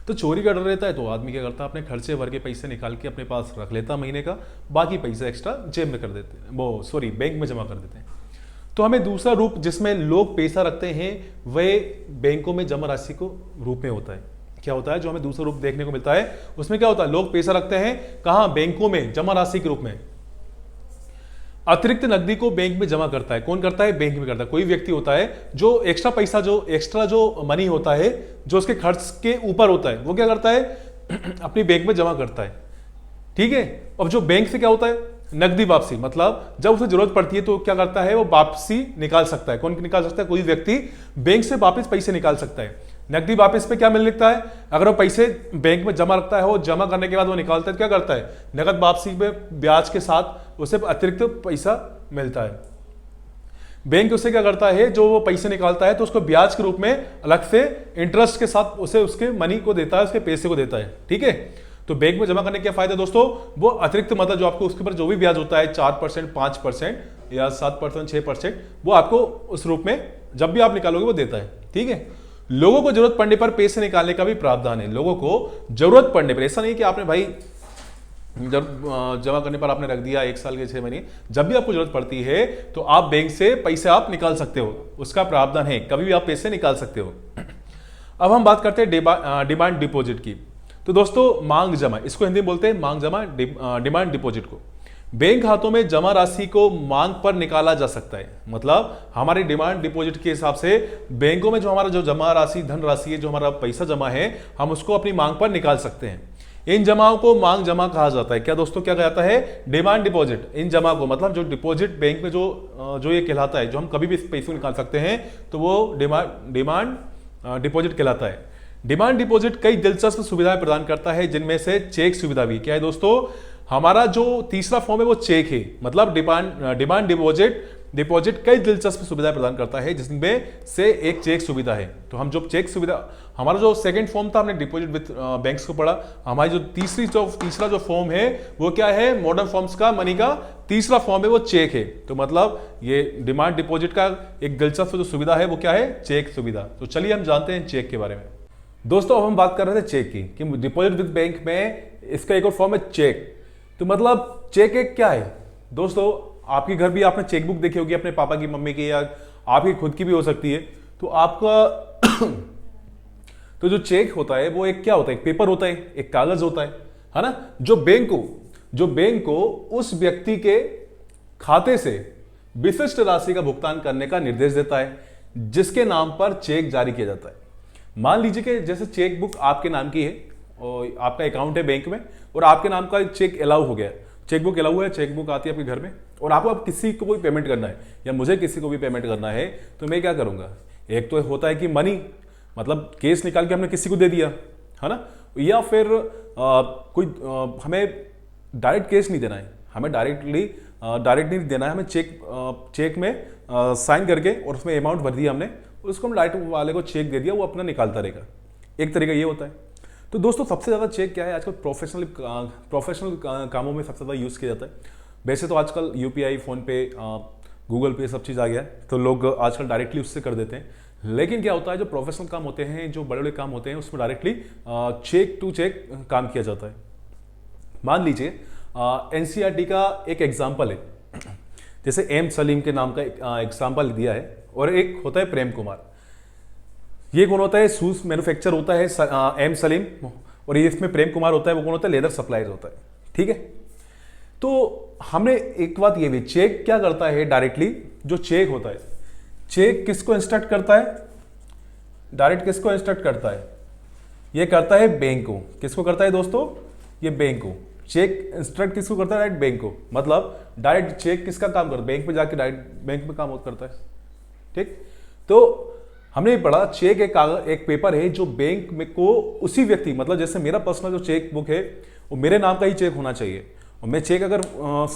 Speaker 1: तो चोरी का डर रहता है तो आदमी क्या करता है? अपने खर्चे भर के पैसे निकाल के अपने पास रख लेता महीने का, बाकी पैसा एक्स्ट्रा जेब में कर देते हैं, बैंक में जमा कर देते हैं। तो हमें दूसरा रूप जिसमें लोग पैसा रखते हैं वह बैंकों में जमा राशि को रूप में होता है। क्या होता है जो हमें दूसरा रूप देखने को मिलता है? उसमें क्या होता है? लोग पैसा रखते हैं कहां? बैंकों में, जमा राशि के रूप में। अतिरिक्त नकदी को बैंक में जमा करता है। कौन करता है? बैंक में करता है। कोई व्यक्ति होता है जो एक्स्ट्रा पैसा, जो एक्स्ट्रा जो मनी होता है, जो उसके खर्च के ऊपर होता है, वो क्या करता है? अपनी बैंक में जमा करता है। ठीक है। अब जो बैंक से क्या होता है? नकदी वापसी, मतलब जब उसे जरूरत पड़ती है तो क्या करता है? वो वापसी निकाल सकता है। कौन निकाल सकता है? कोई व्यक्ति बैंक से वापस पैसे निकाल सकता है। नकदी वापस पे क्या मिल लिखता है? अगर वो पैसे बैंक में जमा रखता है, वो जमा करने के बाद वो निकालता है तो क्या करता है? नकद वापसी पे ब्याज के साथ उसे अतिरिक्त पैसा मिलता है। बैंक उससे क्या करता है, जो वो पैसे निकालता है तो उसको ब्याज के रूप में अलग से इंटरेस्ट के साथ उसे उसके मनी को देता है, उसके पैसे को देता है। ठीक है, तो बैंक में जमा करने के क्या फायदा दोस्तों, वो अतिरिक्त मतलब जो आपको उसके ऊपर जो भी ब्याज होता है 4%, 5% या 7%, 6%, वो आपको उस रूप में जब भी आप निकालोगे वो देता है। ठीक है, लोगों को जरूरत पड़ने पर पैसे निकालने का भी प्रावधान है। लोगों को जरूरत पड़ने पर, ऐसा नहीं कि आपने भाई जब जमा करने पर आपने रख दिया 1 साल के 6 महीने, जब भी आपको जरूरत पड़ती है तो आप बैंक से पैसे आप निकाल सकते हो, उसका प्रावधान है, कभी भी आप पैसे निकाल सकते हो। अब हम बात करते हैं डिमांड डिपॉजिट की। तो दोस्तों मांग जमा, इसको हिंदी में बोलते हैं मांग जमा, डिमांड डिपॉजिट को। बैंक खातों में जमा राशि को मांग पर निकाला जा सकता है। मतलब हमारी डिमांड डिपॉजिट के हिसाब से बैंकों में जो हमारा जो जमा राशि, धन राशि है, जो हमारा पैसा जमा है, हम उसको अपनी मांग पर निकाल सकते हैं। इन जमाओं को मांग जमा कहा जाता है। क्या दोस्तों, क्या कहता है, डिमांड डिपॉजिट। इन जमा को मतलब जो डिपॉजिट बैंक में जो ये कहलाता है, जो हम कभी भी पैसे निकाल सकते हैं, तो वो डिमांड डिपॉजिट कहलाता है। डिमांड डिपॉजिट कई दिलचस्प सुविधाएं प्रदान करता है, जिनमें से चेक सुविधा भी। क्या है दोस्तों, हमारा जो तीसरा फॉर्म है वो चेक है। मतलब डिमांड डिपॉजिट कई दिलचस्प सुविधाएं प्रदान करता है, जिसमें से एक चेक सुविधा है। तो हम जो चेक सुविधा, हमारा जो सेकंड फॉर्म था, हमने डिपॉजिट विद बैंक्स को पढ़ा, हमारी जो तीसरा जो फॉर्म है वो क्या है, मॉडर्न फॉर्म्स का मनी का तीसरा फॉर्म है वो चेक है। तो मतलब ये डिमांड डिपॉजिट का एक दिलचस्प जो सुविधा है वो क्या है, चेक सुविधा। तो चलिए हम जानते हैं चेक के बारे में। दोस्तों अब हम बात कर रहे थे चेक की, कि डिपॉजिट विद बैंक में इसका एक और फॉर्म है चेक। तो मतलब चेक एक क्या है दोस्तों, आपके घर भी आपने चेकबुक देखी होगी, अपने पापा की, मम्मी की, या आपकी खुद की भी हो सकती है। तो आपका तो जो चेक होता है वो एक क्या होता है, एक पेपर होता है, एक कागज होता है ना, जो बैंक को उस व्यक्ति के खाते से विशिष्ट राशि का भुगतान करने का निर्देश देता है, जिसके नाम पर चेक जारी किया जाता है। मान लीजिए कि जैसे चेकबुक आपके नाम की है और आपका अकाउंट है बैंक में, और आपके नाम का चेक अलाउ हो गया, चेकबुक अलाउ है, चेकबुक आती है आपके घर में, और आपको अब किसी को कोई पेमेंट करना है, या मुझे किसी को भी पेमेंट करना है, तो मैं क्या करूंगा, एक तो होता है कि मनी, मतलब केस निकाल के हमने किसी को दे दिया, है ना, या फिर हमें डायरेक्ट केस नहीं देना है, हमें डायरेक्ट नहीं देना है, हमें चेक में साइन करके और उसमें अमाउंट भर दिया हमने, उसको हम डायरेक्ट वाले को चेक दे दिया, वो अपना निकालता रहेगा। एक तरीका ये होता है। तो दोस्तों सबसे ज़्यादा चेक क्या है आजकल, प्रोफेशनल कामों में सबसे ज़्यादा यूज़ किया जाता है। वैसे तो आजकल UPI, फ़ोनपे, गूगल पे सब चीज़ आ गया है, तो लोग आजकल डायरेक्टली उससे कर देते हैं। लेकिन क्या होता है, जो प्रोफेशनल काम होते हैं, जो बड़े बड़े काम होते हैं, उसमें डायरेक्टली चेक टू चेक काम किया जाता है। मान लीजिए NCERT का एक एग्जाम्पल है, जैसे एम सलीम के नाम का एग्जाम्पल दिया है, और एक होता है प्रेम कुमार। ये कौन होता है, शूज मैन्युफैक्चर होता है एम सलीम, और ये इसमें प्रेम कुमार होता है, वो कौन होता है, लेदर सप्लायर होता है। ठीक है, तो हमने एक बात ये भी, चेक क्या करता है, डायरेक्टली जो चेक होता है, चेक किसको इंस्ट्रक्ट करता है, डायरेक्ट किसको इंस्ट्रक्ट करता है, ये करता है बैंक को। किसको करता है दोस्तों, ये बैंक को। चेक इंस्ट्रक्ट किसको करता है, डायरेक्ट बैंक को। मतलब डायरेक्ट चेक किसका काम करता है, बैंक में जाके डायरेक्ट बैंक में काम करता है। ठीक, तो हमने पढ़ा चेक एक पेपर है जो बैंक में को उसी व्यक्ति, मतलब जैसे मेरा पर्सनल जो चेक बुक है वो मेरे नाम का ही चेक होना चाहिए, और मैं चेक अगर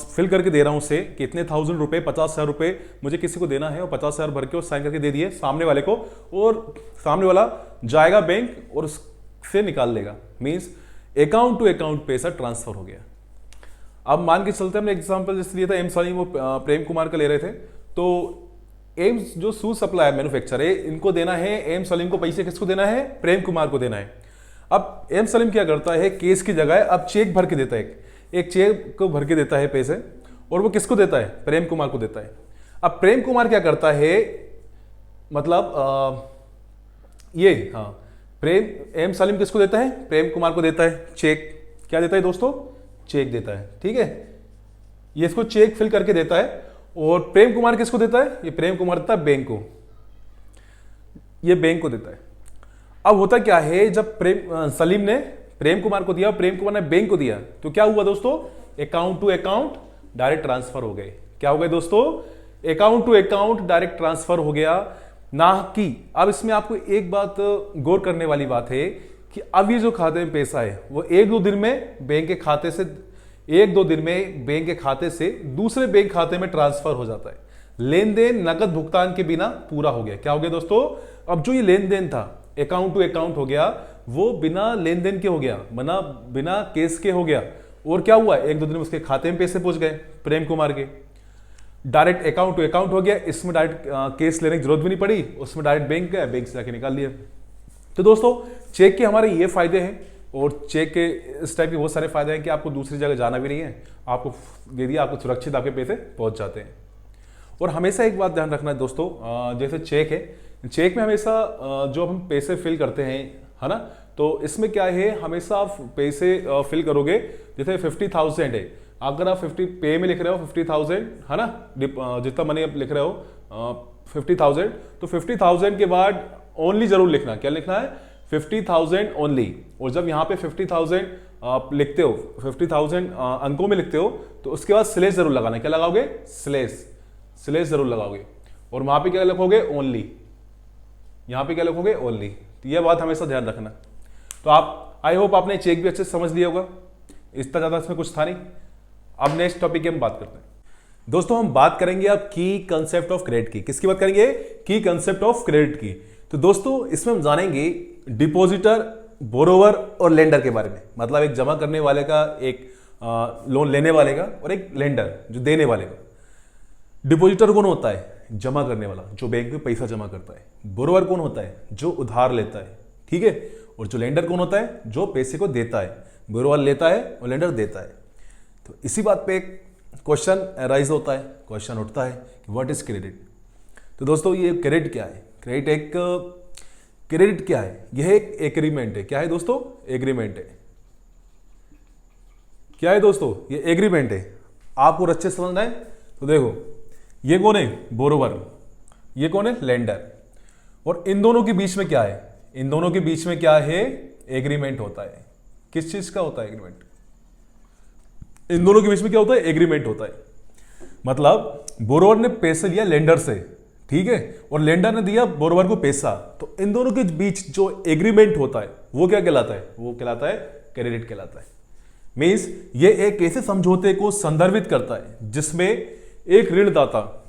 Speaker 1: फिल करके दे रहा हूं उससे कितने 1000 रुपए, 50,000 रुपए मुझे किसी को देना है, और 50,000 भर के और साइन करके दे दिए सामने वाले को, और सामने वाला जाएगा बैंक और उससे निकाल लेगा। मीन्स अकाउंट टू अकाउंट पैसा ट्रांसफर हो गया। अब मान के चलते हमने एग्जाम्पल जैसे दिया था एम सलीम, वो प्रेम कुमार का ले रहे थे, तो एम्स जो शूज सप्लायर मैन्युफैक्चर है, इनको देना है एम सलीम को पैसे, किसको देना है, प्रेम कुमार को देना है। अब एम सलीम क्या करता है, केस की जगह अब चेक भर के देता है, एक चेक को भर के देता है पैसे, और वो किसको देता है, प्रेम कुमार को देता है। अब प्रेम कुमार क्या करता है, मतलब एम सलीम किसको देता है, प्रेम कुमार को देता है चेक। क्या देता है दोस्तों, चेक देता है। ठीक है, ये इसको चेक फिल करके देता है, और प्रेम कुमार किसको देता है, ये प्रेम कुमार देता है बैंक को, ये बैंक को देता है। अब होता क्या है, जब सलीम ने प्रेम कुमार को दिया, प्रेम कुमार ने बैंक को दिया, तो क्या हुआ दोस्तों, account to account direct transfer हो गए। क्या हो गए दोस्तों, account to account direct transfer हो गया। ना कि अब इसमें आपको एक बात गौर करने वाली बात है कि अब ये जो खाते में पैसा है वो एक दो दिन में बैंक के खाते से दूसरे बैंक खाते में ट्रांसफर हो जाता है। लेन देन नकद भुगतान के बिना पूरा हो गया। क्या हो गया दोस्तों? अब जो ये लेन देन था अकाउंट टू अकाउंट हो गया, वो बिना लेन देन के हो गया, बिना केस के हो गया। और क्या हुआ, एक दो दिन में उसके खाते में पैसे पहुंच गए प्रेम कुमार के। डायरेक्ट अकाउंट टू अकाउंट हो गया, इसमें डायरेक्ट केस लेने की जरूरत भी नहीं पड़ी, उसमें डायरेक्ट बैंक गया, बैंक से जाके निकाल लिया। तो दोस्तों चेक के हमारे ये फायदे हैं, और चेक के इस टाइप के बहुत सारे फायदे हैं कि आपको दूसरी जगह जाना भी नहीं है, आपको दे दिया, आपको सुरक्षित आपके पैसे पहुंच जाते हैं। और हमेशा एक बात ध्यान रखना है दोस्तों, जैसे चेक है, चेक में हमेशा जो हम पैसे फिल करते हैं, है ना, तो इसमें क्या है, हमेशा आप पैसे फिल करोगे। जैसे 50,000 है, अगर आप 50 पे में लिख रहे हो 50,000, है ना, जितना मनी आप लिख रहे हो 50,000, तो 50,000 के बाद ओनली जरूर लिखना। क्या लिखना है? 50,000 ओनली। और जब यहाँ पे 50,000 आप लिखते हो, 50,000 अंकों में लिखते हो, तो उसके बाद स्लेश जरूर लगाना। क्या लगाओगे? स्लेश जरूर लगाओगे। और वहां पे क्या लिखोगे? ओनली। यहां पे क्या लिखोगे? ओनली। तो यह बात हमेशा ध्यान रखना। तो आप, आई होप आपने चेक भी अच्छे से समझ लिया होगा, इतना ज्यादा इसमें कुछ था नहीं। अब नेक्स्ट टॉपिक की हम बात करते हैं दोस्तों। हम बात करेंगे अब की कंसेप्ट ऑफ क्रेडिट की। किसकी बात करेंगे? की कंसेप्ट ऑफ क्रेडिट की। तो दोस्तों इसमें हम जानेंगे डिपॉजिटर, बोरोवर और लेंडर के बारे में। मतलब एक जमा करने वाले का, एक लोन लेने वाले का, और एक लेंडर जो देने वाले का। डिपॉजिटर कौन होता है? जमा करने वाला, जो बैंक में पैसा जमा करता है। बोरोवर कौन होता है? जो उधार लेता है, ठीक है। और जो लेंडर कौन होता है? जो पैसे को देता है। बोरोवर लेता है और लेंडर देता है। तो इसी बात पे एक क्वेश्चन राइज होता है, क्वेश्चन उठता है कि व्हाट इज क्रेडिट। तो दोस्तों ये क्रेडिट क्या है? क्रेडिट क्या है? यह एक एग्रीमेंट है। क्या है दोस्तों? एग्रीमेंट है। क्या है दोस्तों? ये एग्रीमेंट है। आपको अच्छे समझना है तो देखो, ये कौन है? बोरोवर। ये कौन है? लेंडर। और इन दोनों के बीच में क्या है? इन दोनों के बीच में क्या है? एग्रीमेंट होता है। किस चीज का होता है एग्रीमेंट? इन दोनों के बीच में क्या होता है? एग्रीमेंट होता है। मतलब बोरोवर ने पैसे लिया लेंडर से, ठीक है, और लेंडर ने दिया बोरोवर को पैसा। तो इन दोनों के बीच जो एग्रीमेंट होता है वो क्या कहलाता है? वो कहलाता है क्रेडिट कहलाता है। मींस ये एक ऐसे समझौते को संदर्भित करता है जिसमें एक ऋणदाता,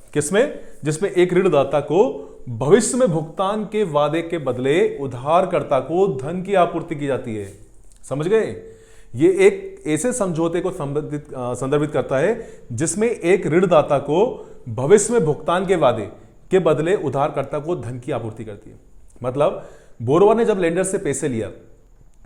Speaker 1: जिसमें एक ऋणदाता को भविष्य में भुगतान के वादे के बदले उधारकर्ता को धन की आपूर्ति की जाती है। समझ गए? ये एक ऐसे समझौते को संदर्भित करता है जिसमें एक ऋणदाता को भविष्य में भुगतान के वादे के बदले उधारकर्ता को धन की आपूर्ति करती है। मतलब बोरोवर ने जब लेंडर से पैसे लिया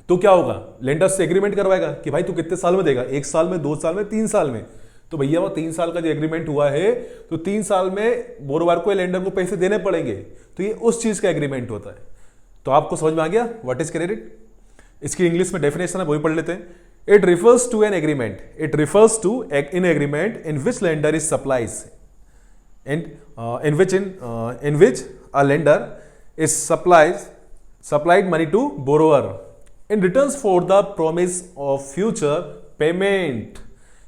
Speaker 1: तो क्या होगा? लेंडर से एग्रीमेंट करवाएगा कि भाई तू कितने साल में देगा, 1 साल में, 2 साल में, 3 साल में। तो भैया वो 3 साल का जो एग्रीमेंट हुआ है, तो 3 साल में बोरोवर को, लेंडर को पैसे देने पड़ेंगे। तो ये उस चीज का एग्रीमेंट होता है। तो आपको समझ में आ गया व्हाट इज क्रेडिट? इसकी इंग्लिश में डेफिनेशन है, वही पढ़ लेते हैं। It refers to an agreement, it refers to in agreement in which lender is supplies in which a lender is supplied money to borrower in returns for the promise of future payment.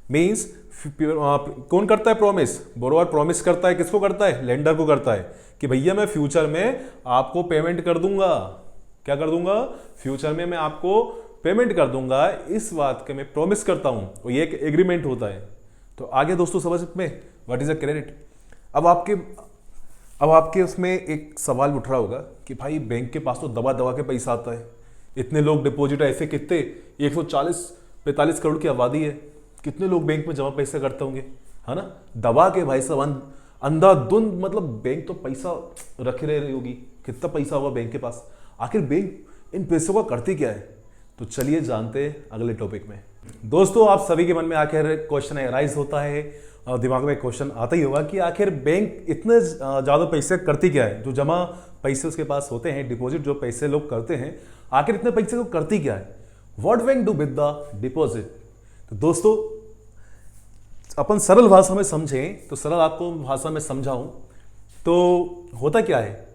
Speaker 1: Means कौन करता है promise? Borrower promise करता है। किसको करता है? Lender को करता है कि भैया मैं फ्यूचर में आपको पेमेंट कर दूंगा। क्या कर दूंगा? फ्यूचर में मैं आपको पेमेंट कर दूंगा, इस बात के मैं प्रॉमिस करता हूं। और ये एक एग्रीमेंट होता है। तो आगे दोस्तों समझ में व्हाट इज अ क्रेडिट। अब आपके उसमें एक सवाल उठ रहा होगा कि भाई बैंक के पास तो दबा दबा के पैसा आता है, इतने लोग डिपॉजिट, ऐसे कितने 140-45 करोड़ की आबादी है, कितने लोग बैंक में जमा पैसे करते होंगे, है ना, दबा के भाई साहब अंधाधुंध। मतलब बैंक तो पैसा रखे रही होगी, कितना पैसा होगा बैंक के पास। आखिर बैंक इन पैसों का करती क्या है? तो चलिए जानते हैं अगले टॉपिक में। दोस्तों आप सभी के मन में आखिर क्वेश्चन राइज होता है, दिमाग में क्वेश्चन आता ही होगा कि आखिर बैंक इतने ज्यादा पैसे करती क्या है? जो जमा पैसे उसके पास होते हैं, डिपॉजिट जो पैसे लोग करते हैं, आखिर इतने पैसे को करती क्या है? What bank do with the deposit? तो दोस्तों अपन सरल भाषा में समझें, तो सरल आपको भाषा में समझाऊं तो होता क्या है,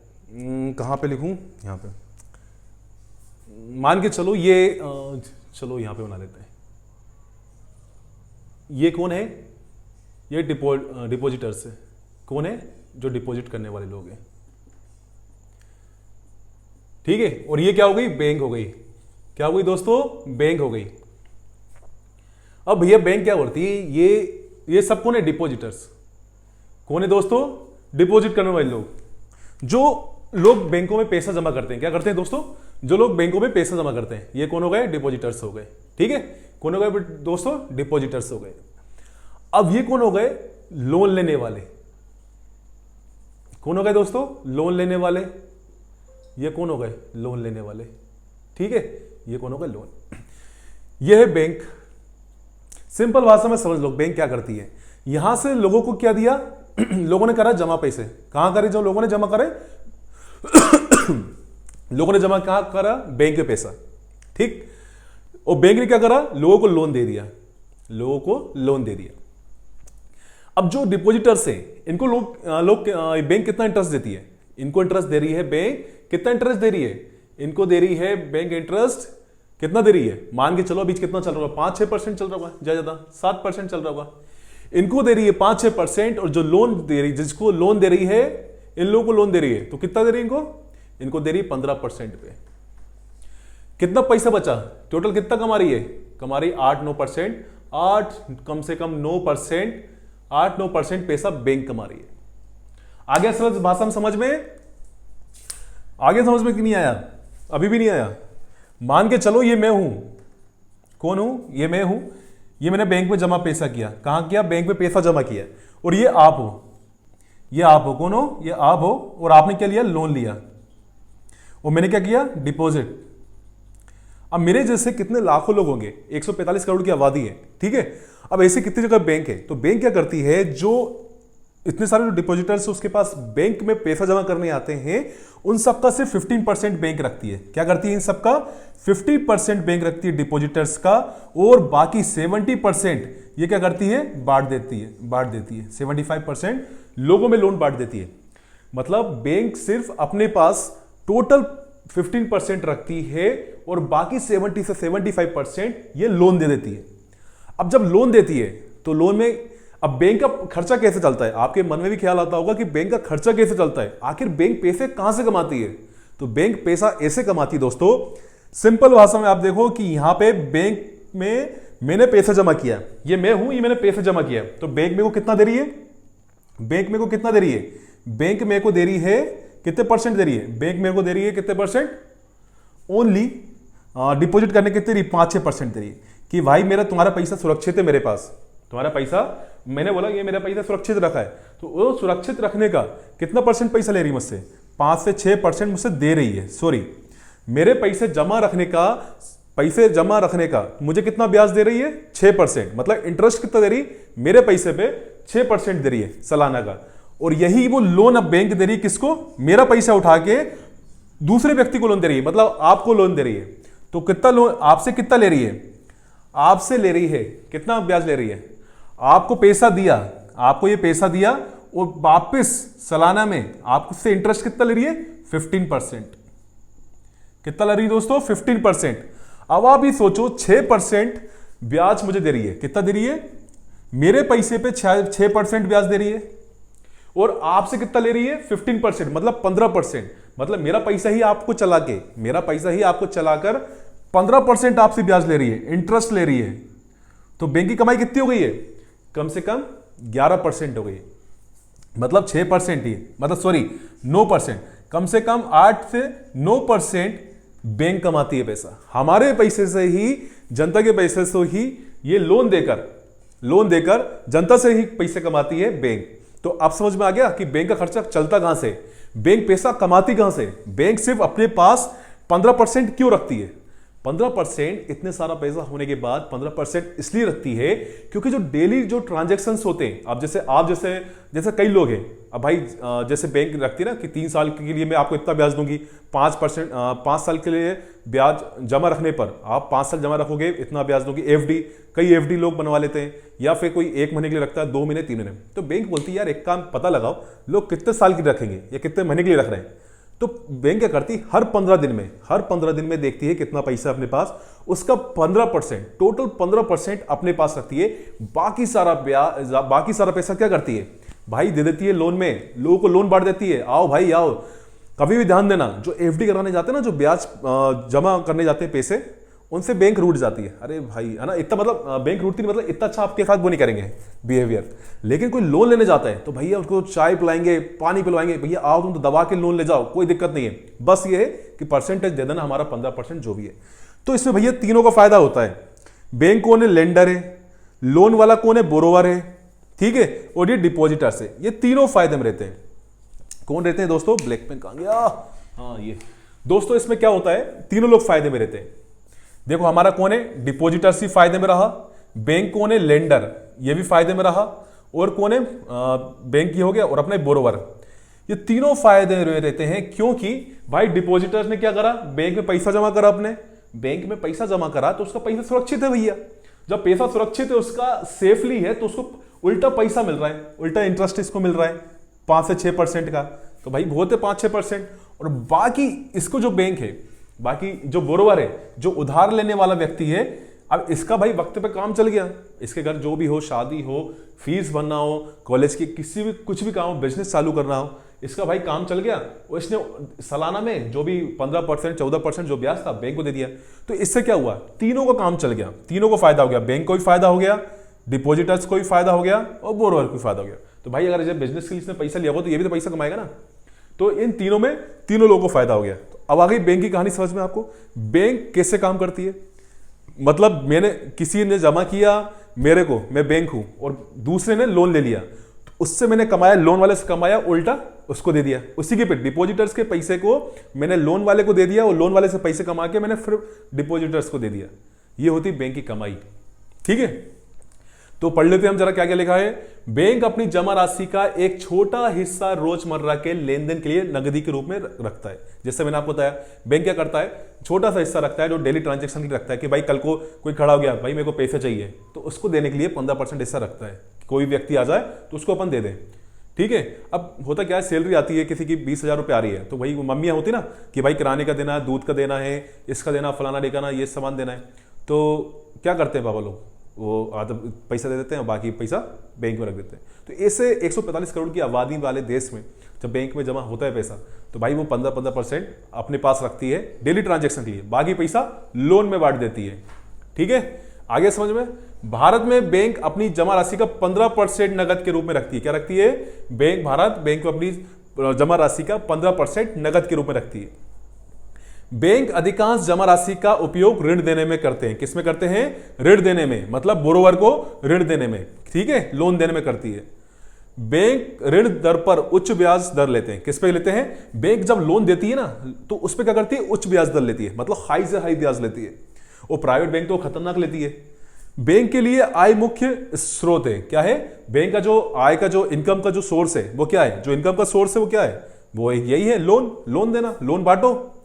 Speaker 1: कहां पे लिखूं? यहां पे मान के चलो, ये चलो यहां पे बना लेते हैं। ये कौन है? ये डिपॉजिटर्स है। कौन है? जो डिपॉजिट करने वाले लोग हैं, ठीक है। और ये क्या हो गई? बैंक हो गई। क्या हो गई दोस्तों? बैंक हो गई। अब भैया बैंक क्या करती है? ये सब कौन है? डिपॉजिटर्स। कौन है दोस्तों? डिपॉजिट करने वाले लोग, जो लोग बैंकों में पैसा जमा करते हैं। क्या करते हैं दोस्तों? जो लोग बैंकों में पैसा जमा करते हैं, ये कौन हो गए? डिपॉजिटर्स हो गए। ठीक है, कौन हो गए दोस्तों? डिपॉजिटर्स हो गए। अब ये कौन हो गए? लोन लेने वाले। कौन हो गए दोस्तों? लोन लेने वाले। ये कौन हो गए? लोन लेने वाले। ठीक है, ये कौन हो गए? लोन। ये है बैंक। सिंपल भाषा में समझ लो बैंक क्या करती है। यहां से लोगों को क्या दिया? लोगों ने करा जमा पैसे। कहां करे? जो लोगों ने जमा करे लोगों ने जमा कहां करा? बैंक में पैसा। ठीक, और बैंक ने क्या करा? लोगों को लोन दे दिया। लोगों को लोन दे दिया। अब जो डिपॉजिटर्स है, इनको लोग बैंक कितना इंटरेस्ट देती है? इनको इंटरेस्ट दे रही है बैंक। कितना इंटरेस्ट दे रही है? इनको दे रही है बैंक इंटरेस्ट। कितना दे रही है? मान के चलो बीच कितना चल रहा होगा? 5-6% चल रहा होगा, ज्यादा 7% चल रहा होगा। इनको दे रही है 5-6%, और जो लोन दे रही, जिसको लोन दे रही है, इन लोगों को लोन दे रही है, तो कितना दे रही है इनको? इनको दे रही है 15% पे। कितना पैसा बचा? टोटल कितना कमा रही है? कमा रही 8-9%। 8 कम से कम 9%, 8-9% पैसा बैंक कमा रही है। आगे समझ, भाषा में समझ में? आगे समझ में कि नहीं आया? अभी भी नहीं आया? मान के चलो ये मैं हूं। कौन हूं? ये मैं हूं। ये मैंने बैंक में जमा पैसा किया। कहां किया? बैंक में पैसा जमा किया। और ये आप हो। ये आप हो। कौन हो? ये आप हो। और आपने क्या लिया? लोन लिया। और मैंने क्या किया? डिपॉजिट। अब मेरे जैसे कितने लाखों लोग होंगे? 145 करोड़ की आबादी है। ठीक है, अब ऐसे कितनी जगह बैंक है, तो बैंक क्या करती है? जो इतने सारे जो डिपॉजिटर्स उसके पास बैंक में पैसा जमा करने आते हैं, उन सबका सिर्फ 15% बैंक रखती है। क्या करती है? इन सबका 50% बैंक रखती है डिपॉजिटर्स का, और बाकी 70% ये क्या करती है? बांट देती है। 75% लोगों में लोन बांट देती है। मतलब बैंक सिर्फ अपने पास टोटल 15% रखती है, और बाकी 70 से 75% ये लोन दे देती है। अब जब लोन देती है, तो लोन में अब बैंक का खर्चा कैसे चलता है? आपके मन में भी ख्याल आता होगा कि बैंक का खर्चा कैसे चलता है। आखिर बैंक पैसे कहां से कमाती है? तो बैंक पैसा ऐसे कमाती है दोस्तों। सिंपल भाषा में आप देखो कि यहां पे बैंक में मैंने पैसा जमा किया, ये मैं हूं, ये मैंने पैसा जमा किया, तो बैंक मेरे को कितना दे रही है? बैंक मेरे को कितना दे रही है? बैंक मेरे को दे रही है कितने परसेंट दे रही है? बैंक मेरे को दे रही है कितने परसेंट? ओनली डिपॉजिट करने कितने दे रही? 5-6% दे रही है कि भाई मेरा तुम्हारा पैसा सुरक्षित है मेरे पास। तुम्हारा पैसा, मैंने बोला ये मेरा पैसा सुरक्षित रखा है, तो वो सुरक्षित रखने का कितना परसेंट पैसा ले रही है मुझसे? 5 से 6% मुझसे दे रही है। सॉरी, मेरे पैसे जमा रखने का मुझे कितना ब्याज दे रही है? 6%। मतलब इंटरेस्ट कितना दे रही? मेरे पैसे पे 6% दे रही है सालाना का। और यही वो लोन अब बैंक दे रही है किसको? मेरा पैसा उठा के दूसरे व्यक्ति को लोन दे रही है, मतलब आपको लोन दे रही है। तो कितना लोन आपसे कितना ले रही है? आपसे ले रही है कितना ब्याज ले रही है? आपको पैसा दिया, आपको ये पैसा दिया, और वापस सालाना में आपसे इंटरेस्ट कितना ले रही है? 15%। कितना ले रही है दोस्तों? 15%। अब आप ही सोचो, 6% ब्याज मुझे दे रही है। कितना दे रही है? मेरे पैसे पे 6% ब्याज दे रही है, और आपसे कितना ले रही है? 15%, मतलब 15%। मतलब मेरा पैसा ही आपको चलाकर 15% आपसे ब्याज ले रही है, इंटरेस्ट ले रही है। तो बैंक की कमाई कितनी हो गई है? कम से कम 11% हो गई। मतलब 6% ही, मतलब सॉरी 9%, कम से कम 8 से 9% बैंक कमाती है पैसा। हमारे पैसे से ही, जनता के पैसे से ही ये लोन देकर जनता से ही पैसे कमाती है बैंक। तो आप समझ में आ गया कि बैंक का खर्चा चलता कहां से, बैंक पैसा कमाती कहां से। बैंक सिर्फ अपने पास 15% क्यों रखती है? 15% इतने सारा पैसा होने के बाद 15% इसलिए रखती है क्योंकि जो डेली जो ट्रांजैक्शंस होते हैं, अब जैसे कई लोग हैं, अब भाई जैसे बैंक रखती है ना कि 3 साल के लिए मैं आपको इतना ब्याज दूंगी, 5 साल के लिए ब्याज जमा रखने पर आप 5 साल जमा रखोगे इतना ब्याज दूंगी। एफडी, कई एफडी लोग बनवा लेते हैं, या फिर कोई 1 महीने के लिए रखता है, 2 महीने, 3 महीने। तो बैंक बोलती है यार एक काम पता लगाओ लोग कितने साल की रखेंगे या कितने महीने के लिए रख रहे हैं। तो बैंक क्या करती है? हर 15 दिन में देखती है कितना पैसा अपने पास, उसका 15%, टोटल 15% अपने पास रखती है। बाकी सारा पैसा क्या करती है भाई? दे देती है लोन में, लोगों को लोन बांट देती है। आओ भाई आओ। कभी भी ध्यान देना, जो एफडी कराने जाते हैं ना, जो ब्याज जमा करने जाते हैं पैसे, उनसे बैंक रूठ जाती है, अरे भाई है ना, इतना मतलब बैंक रूठती नहीं, मतलब इतना अच्छा आपके साथ वो नहीं करेंगे बिहेवियर। लेकिन कोई लोन लेने जाता है तो भैया उसको चाय पिलाएंगे, पानी पिलवाएंगे, भैया आओ तुम तो दबा के लोन ले जाओ, कोई दिक्कत नहीं है, बस ये है कि परसेंटेज दे देना हमारा 15% जो भी है। तो इसमें भैया तीनों का फायदा होता है। बैंक कौन है? लेंडर है। लोन वाला कौन है? बोरोवर है। ठीक है, और ये डिपॉजिटर से, ये तीनों फायदे में रहते हैं। कौन रहते हैं दोस्तों? ब्लैक पेन कहां गया? हाँ ये दोस्तों, इसमें क्या होता है, तीनों लोग फायदे में रहते हैं। देखो हमारा कौन है? डिपॉजिटर सी फायदे में रहा। बैंक कौन है? लेंडर, ये भी फायदे में रहा। और कौन है? बैंक की हो गया, और अपने बोरोवर, ये तीनों फायदे में रहते हैं। क्योंकि भाई डिपॉजिटर ने क्या करा? बैंक में पैसा जमा करा, अपने बैंक में पैसा जमा करा तो उसका पैसा सुरक्षित है भैया। जब पैसा सुरक्षित है, उसका सेफली है, तो उसको उल्टा पैसा मिल रहा है, उल्टा इंटरेस्ट इसको मिल रहा है 5 से 6% का। तो भाई बहुत है 5-6%। और बाकी इसको जो बैंक है, बाकी जो बोरोवर है, जो उधार लेने वाला व्यक्ति है, अब इसका भाई वक्त पे काम चल गया, इसके घर जो भी हो, शादी हो, फीस भरना हो, कॉलेज की किसी भी कुछ भी काम हो, बिजनेस चालू करना हो, इसका भाई काम चल गया, और इसने सालाना में जो भी 15% 14% जो ब्याज था बैंक को दे दिया। तो इससे क्या हुआ? तीनों का काम चल गया, तीनों को फायदा हो गया। बैंक को भी फायदा हो गया, डिपॉजिटर्स को भी फायदा हो गया, और बोरोवर को भी फायदा हो गया। तो भाई अगर जब बिजनेस के लिए इसने पैसा लिया होगा तो ये भी तो पैसा कमाएगा ना। तो इन तीनों में तीनों लोगों को फायदा हो गया। तो अब आ गई बैंक की कहानी समझ में आपको। बैंक कैसे काम करती है? मतलब मैंने, किसी ने जमा किया मेरे को, मैं बैंक हूं, और दूसरे ने लोन ले लिया, तो उससे मैंने कमाया, लोन वाले से कमाया, उल्टा उसको दे दिया। उसी के पे डिपॉजिटर्स के पैसे को मैंने लोन वाले को दे दिया, और लोन वाले से पैसे कमा के मैंने फिर डिपॉजिटर्स को दे दिया। ये होती बैंक की कमाई। ठीक है, तो पढ़ लेते हैं हम जरा क्या क्या लिखा है। बैंक अपनी जमा राशि का एक छोटा हिस्सा रोजमर्रा के लेन देन के लिए नकदी के रूप में रखता है। जैसे मैंने आपको बताया, बैंक क्या करता है? छोटा सा हिस्सा रखता है जो डेली ट्रांजैक्शन के लिए रखता है, कि भाई कल को कोई खड़ा हो गया, भाई मेरे को पैसे चाहिए, तो उसको देने के लिए 15% हिस्सा रखता है। कोई व्यक्ति आ जाए तो उसको अपन दे दें। ठीक है, अब होता क्या है, सैलरी आती है किसी की 20,000 रुपये आ रही है, तो भाई वो मम्मियाँ होती ना कि भाई किराने का देना है, दूध का देना है, इसका देना, फलाना ठिकाना, ये सामान देना है। तो क्या करते हैं बाबा लोग? वो आधा पैसा दे देते हैं, बाकी पैसा बैंक में रख देते हैं। तो ऐसे 145 करोड़ की आबादी वाले देश में जब बैंक में जमा होता है पैसा, तो भाई वो 15% अपने पास रखती है डेली ट्रांजैक्शन के लिए, बाकी पैसा लोन में बांट देती है। ठीक है, आगे समझ में। भारत में बैंक अपनी जमा राशि का 15% नगद के रूप में रखती है। क्या रखती है? भारत बैंक अपनी जमा राशि का 15% नगद के रूप में रखती है। बैंक अधिकांश जमा राशि का उपयोग ऋण देने में करते हैं। किसमें करते हैं? ऋण देने में, मतलब बोरोवर को ऋण देने में। ठीक है, लोन देने में करती है। बैंक ऋण दर पर उच्च ब्याज दर लेते हैं। किस पे लेते हैं? बैंक जब लोन देती है ना, तो उस पर क्या करती है? उच्च ब्याज दर लेती है, मतलब हाई से हाई ब्याज लेती है। और प्राइवेट बैंक तो खतरनाक लेती है। बैंक के लिए आय मुख्य स्रोत है। क्या है? बैंक का जो आय का, जो इनकम का जो सोर्स है, वो क्या है? जो इनकम का सोर्स है वो क्या है? वो यही है, लोन देना, लोन बांटो।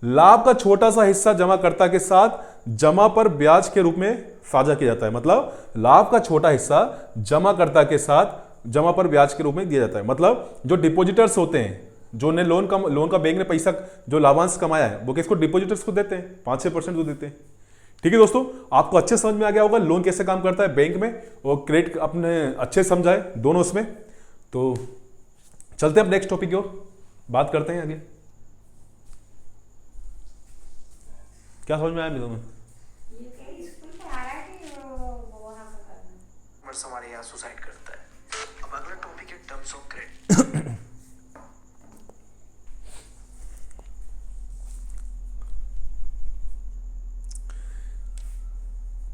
Speaker 1: लाभ का छोटा सा हिस्सा जमाकर्ता के साथ जमा पर ब्याज के रूप में साझा किया जाता है। मतलब लाभ का छोटा हिस्सा जमाकर्ता के साथ जमा पर ब्याज के रूप में दिया जाता है। मतलब जो डिपॉजिटर्स होते हैं, जो ने लोन का बैंक ने पैसा जो लाभांश कमाया है, वो किसको? डिपॉजिटर्स को देते हैं, 5-6% को देते हैं। ठीक है दोस्तों, आपको अच्छे समझ में आ गया होगा लोन कैसे काम करता है बैंक में, और क्रेडिट अपने अच्छे समझाए दोनों उसमें। तो चलते हैं अब नेक्स्ट टॉपिक की ओर, बात करते हैं आगे। क्या समझ में आया तुम्हें?
Speaker 2: हमारे यहाँ सुसाइड करता है। अब अगला टॉपिक है टर्म्स ऑफ क्रेडिट।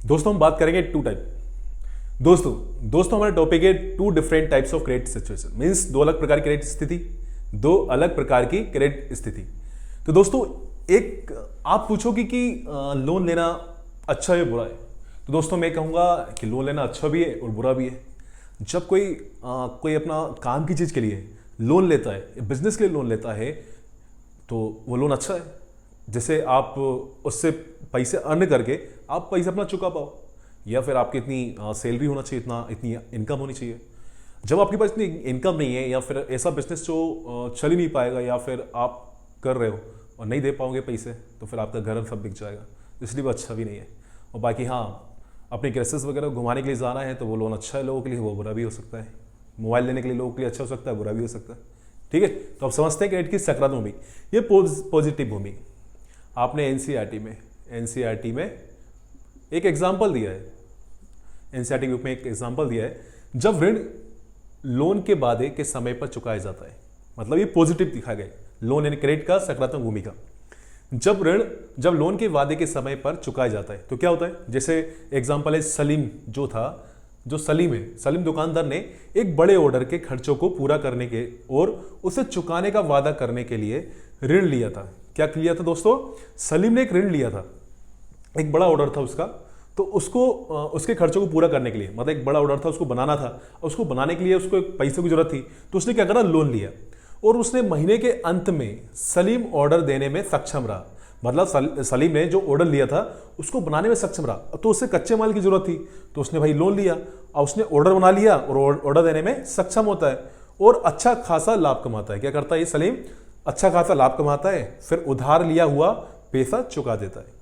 Speaker 1: दोस्तों हम बात करेंगे टू टाइप। दोस्तों हमारा टॉपिक है 2 different types of credit situation. Means 2 अलग प्रकार की क्रेडिट स्थिति, 2 अलग प्रकार की क्रेडिट स्थिति। तो दोस्तों एक आप पूछोगे कि लोन लेना अच्छा है बुरा है, तो दोस्तों मैं कहूँगा कि लोन लेना अच्छा भी है और बुरा भी है। जब कोई अपना काम की चीज़ के लिए लोन लेता है, बिजनेस के लिए लोन लेता है, तो वो लोन अच्छा है। जैसे आप उससे पैसे अर्न करके आप पैसे अपना चुका पाओ, या फिर आपकी इतनी सैलरी होना चाहिए, इतनी इनकम होनी चाहिए। जब आपके पास इतनी इनकम नहीं है, या फिर ऐसा बिजनेस जो चल ही नहीं पाएगा, या फिर आप कर रहे हो और नहीं दे पाओगे पैसे, तो फिर आपका घर सब बिक जाएगा, इसलिए वो अच्छा भी नहीं है। और बाकी हाँ, अपने क्रेसेस वगैरह घुमाने के लिए जाना है, तो वो लोन अच्छा है लोगों के लिए, वो बुरा भी हो सकता है। मोबाइल लेने के लिए लोगों के लिए अच्छा हो सकता है, बुरा भी हो सकता है। ठीक है, तो आप समझते हैं क्रेडिट की सकारात्मक भूमि, ये पॉजिटिव भूमि। आपने एनसीईआरटी में एनसीईआरटी में एक एग्जाम्पल दिया है, एनसीईआरटी बुक में एक एग्जाम्पल दिया है, जब ऋण लोन के वादे के समय पर चुकाया जाता है, मतलब ये पॉजिटिव दिखा गया, लोन एंड क्रेडिट का सकारात्मक भूमिका। जब लोन के वादे के समय पर चुकाया जाता है तो क्या होता है, जैसे एग्जाम्पल है सलीम जो सलीम है, सलीम दुकानदार ने एक बड़े ऑर्डर के खर्चों को पूरा करने के और उसे चुकाने का वादा करने के लिए ऋण लिया था। क्या लिया था दोस्तों, सलीम ने एक ऋण लिया था, एक बड़ा ऑर्डर था उसका, तो उसको उसके खर्चों को पूरा करने के लिए, मतलब एक बड़ा ऑर्डर था, उसको बनाना था, उसको बनाने के लिए उसको एक पैसे की जरूरत थी, तो उसने क्या करा, लोन लिया और उसने महीने के अंत में सलीम ऑर्डर देने में सक्षम रहा। मतलब सलीम ने जो ऑर्डर लिया था उसको बनाने में सक्षम रहा, तो उसे कच्चे माल की जरूरत थी, तो उसने भाई लोन लिया और उसने ऑर्डर बना लिया और ऑर्डर देने में सक्षम होता है और अच्छा खासा लाभ कमाता है। क्या करता है ये सलीम, अच्छा खासा लाभ कमाता है, फिर उधार लिया हुआ पैसा चुका देता है।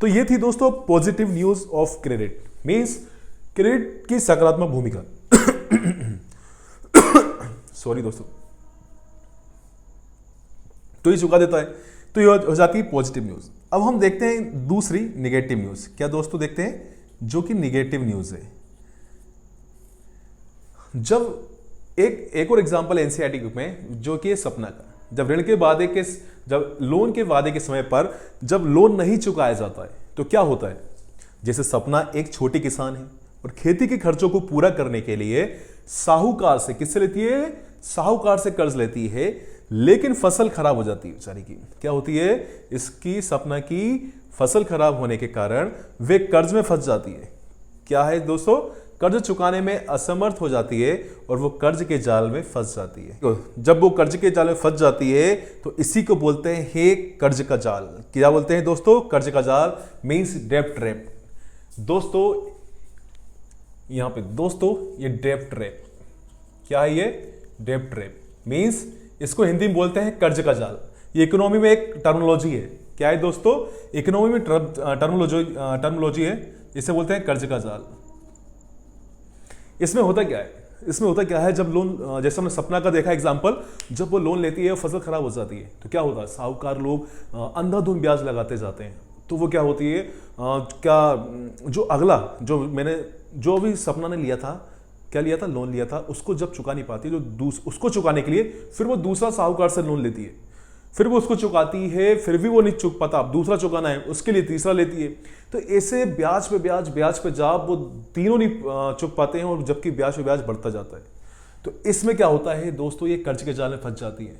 Speaker 1: तो ये थी दोस्तों positive news of credit, means credit की सकारात्मक भूमिका। सॉरी दोस्तों, तो ये चुका देता है, तो ये हो जाती है पॉजिटिव न्यूज। अब हम देखते हैं दूसरी निगेटिव न्यूज। क्या दोस्तों देखते हैं, जो कि निगेटिव न्यूज है। जब एक और एग्जांपल एनसीईआरटी बुक में, जो कि सपना का, जब लोन के वादे के समय पर जब लोन नहीं चुकाया जाता है तो क्या होता है। जैसे सपना एक छोटी किसान है और खेती के खर्चों को पूरा करने के लिए साहूकार से, किससे लेती है, साहूकार से कर्ज लेती है, लेकिन फसल खराब हो जाती है बेचारी की। क्या होती है, इसकी सपना की फसल खराब होने के कारण वे कर्ज में फंस जाती है। क्या है दोस्तों, कर्ज चुकाने में असमर्थ हो जाती है और वो कर्ज के जाल में फंस जाती है। जब वो कर्ज के जाल में फंस जाती है तो इसी को बोलते हैं हे कर्ज का जाल। क्या बोलते हैं दोस्तों, कर्ज का जाल मींस डेब्ट ट्रैप। दोस्तों यहां पे दोस्तों ये डेब्ट ट्रैप, क्या है ये, डेब्ट ट्रैप मींस इसको हिंदी में बोलते हैं कर्ज का जाल। ये इकोनॉमी में एक टर्मिनोलॉजी है। क्या है दोस्तों, इकोनॉमी में टर्मिनोलॉजी है, इसे बोलते हैं कर्ज का जाल। इसमें होता क्या है, जब लोन, जैसे हमने सपना का देखा एग्जांपल, जब वो लोन लेती है फसल खराब हो जाती है तो क्या होता है, साहूकार लोग अंधाधुंध ब्याज लगाते जाते हैं। तो वो क्या होती है, जो भी सपना ने लिया था, क्या लिया था, लोन लिया था, उसको जब चुका नहीं पाती, उसको चुकाने के लिए फिर वो दूसरा साहूकार से लोन लेती है, फिर वो उसको चुकाती है, फिर भी वो नहीं चुक पाता, अब दूसरा चुकाना है, उसके लिए तीसरा लेती है। तो ऐसे ब्याज पे जब वो तीनों नहीं चुक पाते हैं और जबकि ब्याज पे ब्याज बढ़ता जाता है। तो इसमें क्या होता है दोस्तों, ये कर्ज के जाल में फंस जाती है,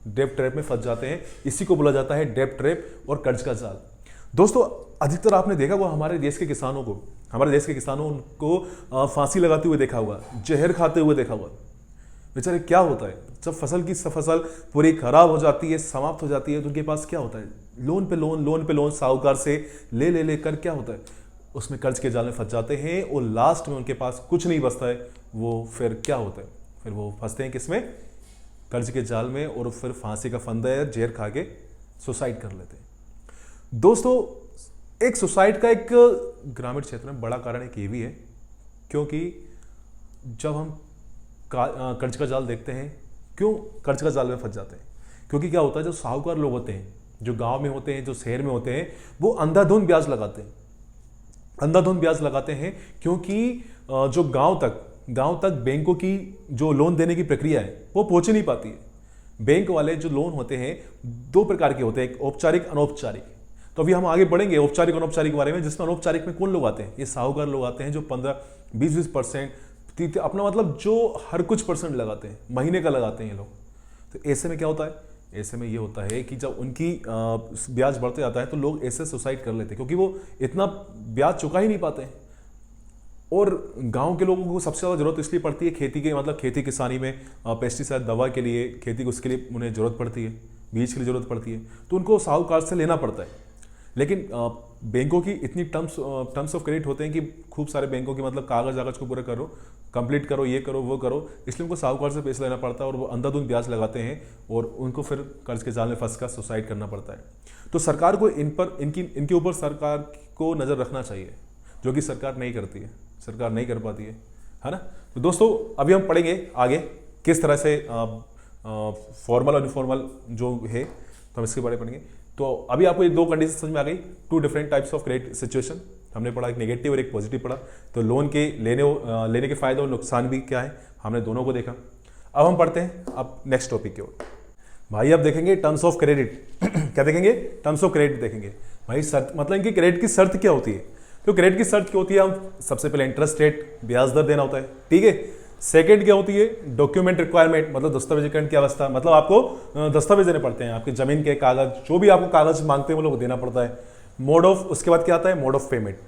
Speaker 1: डेब्ट ट्रैप में फंस जाते हैं। इसी को बोला जाता है डेब्ट ट्रैप और कर्ज का जाल। दोस्तों अधिकतर आपने देखा हुआ हमारे देश के किसानों को फांसी लगाते हुए देखा हुआ, जहर खाते हुए देखा हुआ। बेचारे क्या होता है, जब फसल पूरी खराब हो जाती है, समाप्त हो जाती है, तो उनके पास क्या होता है, लोन पे लोन साहूकार से ले कर क्या होता है, उसमें कर्ज के जाल में फंस जाते हैं और लास्ट में उनके पास कुछ नहीं बचता है। वो फिर क्या होता है, फिर वो फंसते हैं किसमें, कर्ज के जाल में, और फिर फांसी का फंदा या जहर खा के सुसाइड कर लेते हैं। दोस्तों एक सुसाइड का एक ग्रामीण क्षेत्र में बड़ा कारण एक ये भी है, क्योंकि जब हम कर्ज का जाल देखते हैं, क्यों कर्ज का जाल में फंस जाते हैं, क्योंकि क्या होता है, जो साहूकार लोग होते हैं, जो गांव में होते हैं, जो शहर में होते हैं, वो अंधाधुंध ब्याज लगाते हैं, क्योंकि जो गांव तक बैंकों की जो लोन देने की प्रक्रिया है वो पहुंच नहीं पाती है। बैंक वाले जो लोन होते हैं दो प्रकार के होते हैं, एक औपचारिक, अनौपचारिक। तो अभी हम आगे बढ़ेंगे औपचारिक अनौपचारिक के बारे में, जिसमें अनौपचारिक में कौन लोग आते हैं, ये साहूकार लोग आते हैं, जो 15-20% अपना मतलब जो हर कुछ परसेंट लगाते हैं, महीने का लगाते हैं ये लोग। तो ऐसे में क्या होता है, ऐसे में ये होता है कि जब उनकी ब्याज बढ़ते जाता है तो लोग ऐसे सुसाइड कर लेते हैं, क्योंकि वो इतना ब्याज चुका ही नहीं पाते हैं। और गांव के लोगों को सबसे ज़्यादा जरूरत इसलिए पड़ती है खेती किसानी में, पेस्टिसाइड दवा के लिए, खेती को उसके लिए उन्हें जरूरत पड़ती है, बीज के लिए जरूरत पड़ती है, तो उनको साहूकार से लेना पड़ता है। लेकिन बैंकों की इतनी टर्म्स ऑफ क्रेडिट होते हैं कि खूब सारे बैंकों की मतलब कागज को पूरा करो, कंप्लीट करो, ये करो वो करो, इसलिए उनको साहूकार से पैसा लेना पड़ता है और वो अंधाधुंध ब्याज लगाते हैं और उनको फिर कर्ज के जाल में फंस कर सुसाइड करना पड़ता है। तो सरकार को इनके ऊपर सरकार को नज़र रखना चाहिए, जो कि सरकार नहीं करती है, सरकार नहीं कर पाती है ना। तो दोस्तों अभी हम पढ़ेंगे आगे किस तरह से फॉर्मल और इनफॉर्मल जो है, तो हम इसके बारे में पढ़ेंगे। तो अभी आपको ये दो कंडीशन समझ में आ गई, two different types of credit situation हमने पढ़ा, एक नेगेटिव और एक पॉजिटिव पढ़ा। तो लोन के लेने के फायदे और नुकसान भी क्या है, हमने दोनों को देखा। अब हम पढ़ते हैं अब नेक्स्ट टॉपिक की ओर। भाई अब देखेंगे टर्म्स ऑफ क्रेडिट क्या देखेंगे, टर्म्स ऑफ क्रेडिट देखेंगे। भाई शर्त मतलब इनकी क्रेडिट की शर्त क्या होती है, तो क्रेडिट की शर्त क्या होती है, हम सबसे पहले इंटरेस्ट रेट ब्याज दर देना होता है, ठीक है। सेकंड क्या होती है, डॉक्यूमेंट रिक्वायरमेंट, मतलब दस्तावेजीकरण की अवस्था, मतलब आपको दस्तावेज देने पड़ते हैं, आपकी जमीन के कागज, जो भी आपको कागज मांगते हैं वो लोग देना पड़ता है। मोड ऑफ, उसके बाद क्या आता है, मोड ऑफ पेमेंट,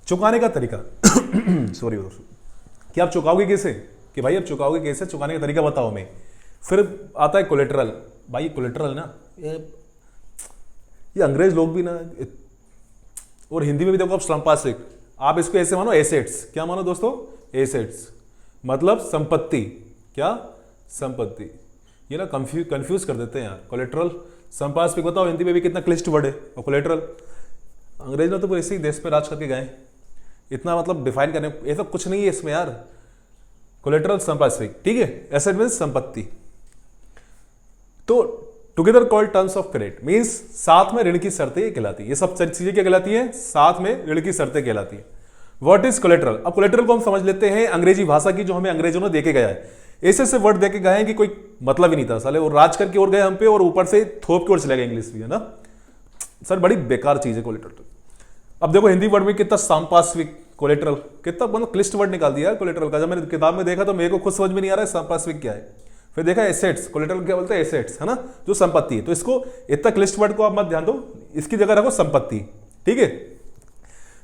Speaker 1: चुकाने का तरीका सॉरी कि आप चुकाओगे कैसे, कि भाई आप चुकाओगे कैसे, चुकाने का तरीका बताओ हमें। फिर आता है कोलेटरल। भाई कोलेटरल ना ये अंग्रेज लोग भी ना, और हिंदी में भी देखो आप संपार्श्विक, आप इसको ऐसे मानो एसेट्स, क्या मानो दोस्तों, एसेट्स मतलब संपत्ति, क्या संपत्ति, ये ना कंफ्यूज कर देते हैं यार। कोलेटरल संपार्श्विक बताओ हिंदी में भी कितना क्लिष्ट वर्ड है, और कोलेटरल अंग्रेज ने तो ऐसे ही देश पे राज करके गए, इतना मतलब डिफाइन करने ऐसा कुछ नहीं है इसमें यार। कोलेटरल संपार्श्विक, ठीक है, एसेट मींस संपत्ति। तो together called terms of credit means साथ में ऋण की शर्तें कहलाती है। ये सब चीजें क्या कहलाती है, साथ में ऋण की शर्तें कहलाती है। व्हाट इज कोलेटरल, अब कोलेटरल को हम समझ लेते हैं अंग्रेजी भाषा की, जो हमें अंग्रेजों ने देके गया है। ऐसे वर्ड देके गए हैं कि कोई मतलब ही नहीं था साले, और राज करके और गए हम पे, और ऊपर से थोप के और चले गए इंग्लिश भी, है ना सर, बड़ी बेकार चीज है कोलेटरल। अब देखो हिंदी वर्ड में कितना संपार्श्विक, कोलेटरल कितना मतलब क्लिष्ट वर्ड निकाल दिया कोलेटरल का। जब मैंने किताब में देखा तो मेरे को खुद समझ में नहीं आ रहा है संपार्श्विक क्या है। फिर देखा एसेट्स, कोलेटरल क्या बोलते हैं, एसेट्स, है ना, जो संपत्ति है। तो इसको इतना क्लिष्ट वर्ड को आप मत ध्यान दो, इसकी जगह रखो संपत्ति, ठीक है।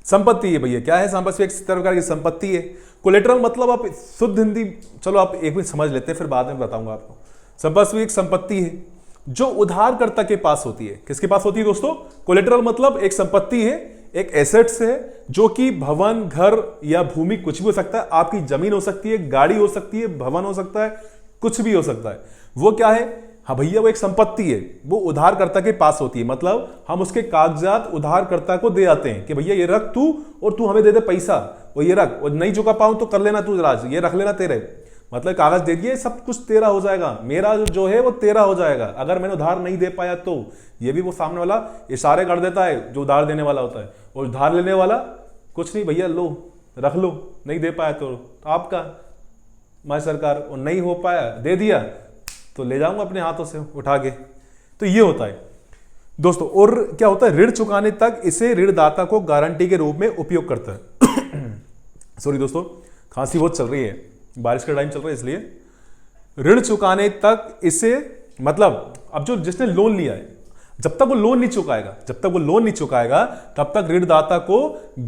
Speaker 1: संपत्ति है भैया, क्या है संपत्ति, एक प्रकार की संपत्ति है। कोलेटरल मतलब आप शुद्ध हिंदी, चलो आप एक मिनट समझ लेते हैं, फिर बाद में बताऊंगा आपको। संपत्ति एक संपत्ति है जो उधारकर्ता के पास होती है। किसके पास होती है दोस्तों, कोलेटरल मतलब एक संपत्ति है, एक एसेट्स है, जो कि भवन, घर या भूमि कुछ भी हो सकता है, आपकी जमीन हो सकती है, गाड़ी हो सकती है, भवन हो सकता है, कुछ भी हो सकता है। वो क्या है, हाँ भैया वो एक संपत्ति है, वो उधारकर्ता के पास होती है। मतलब हम उसके कागजात उधारकर्ता को दे आते हैं कि भैया ये रख तू, और तू हमें दे दे पैसा, और ये रख, और नहीं चुका पाऊं तो कर लेना तू राज, ये रख लेना तेरे, मतलब कागज दे दिए, सब कुछ तेरा हो जाएगा, मेरा जो है वो तेरा हो जाएगा। अगर मैंने उधार नहीं दे पाया तो ये भी वो सामने वाला इशारे कर देता है जो उधार देने वाला होता है, और उधार लेने वाला कुछ नहीं, भैया लो रख लो, नहीं दे पाया तो आपका मैं सरकार, और नहीं हो पाया दे दिया तो ले जाऊंगा अपने हाथों से उठा के। तो ये होता है दोस्तों। और क्या होता है, ऋण चुकाने तक इसे ऋणदाता को गारंटी के रूप में उपयोग करता है सॉरी दोस्तों, खांसी बहुत चल रही है, बारिश का टाइम चल रहा है इसलिए। ऋण चुकाने तक इसे मतलब अब जो जिसने लोन लिया है, जब तक वो लोन नहीं चुकाएगा तब तक ऋणदाता को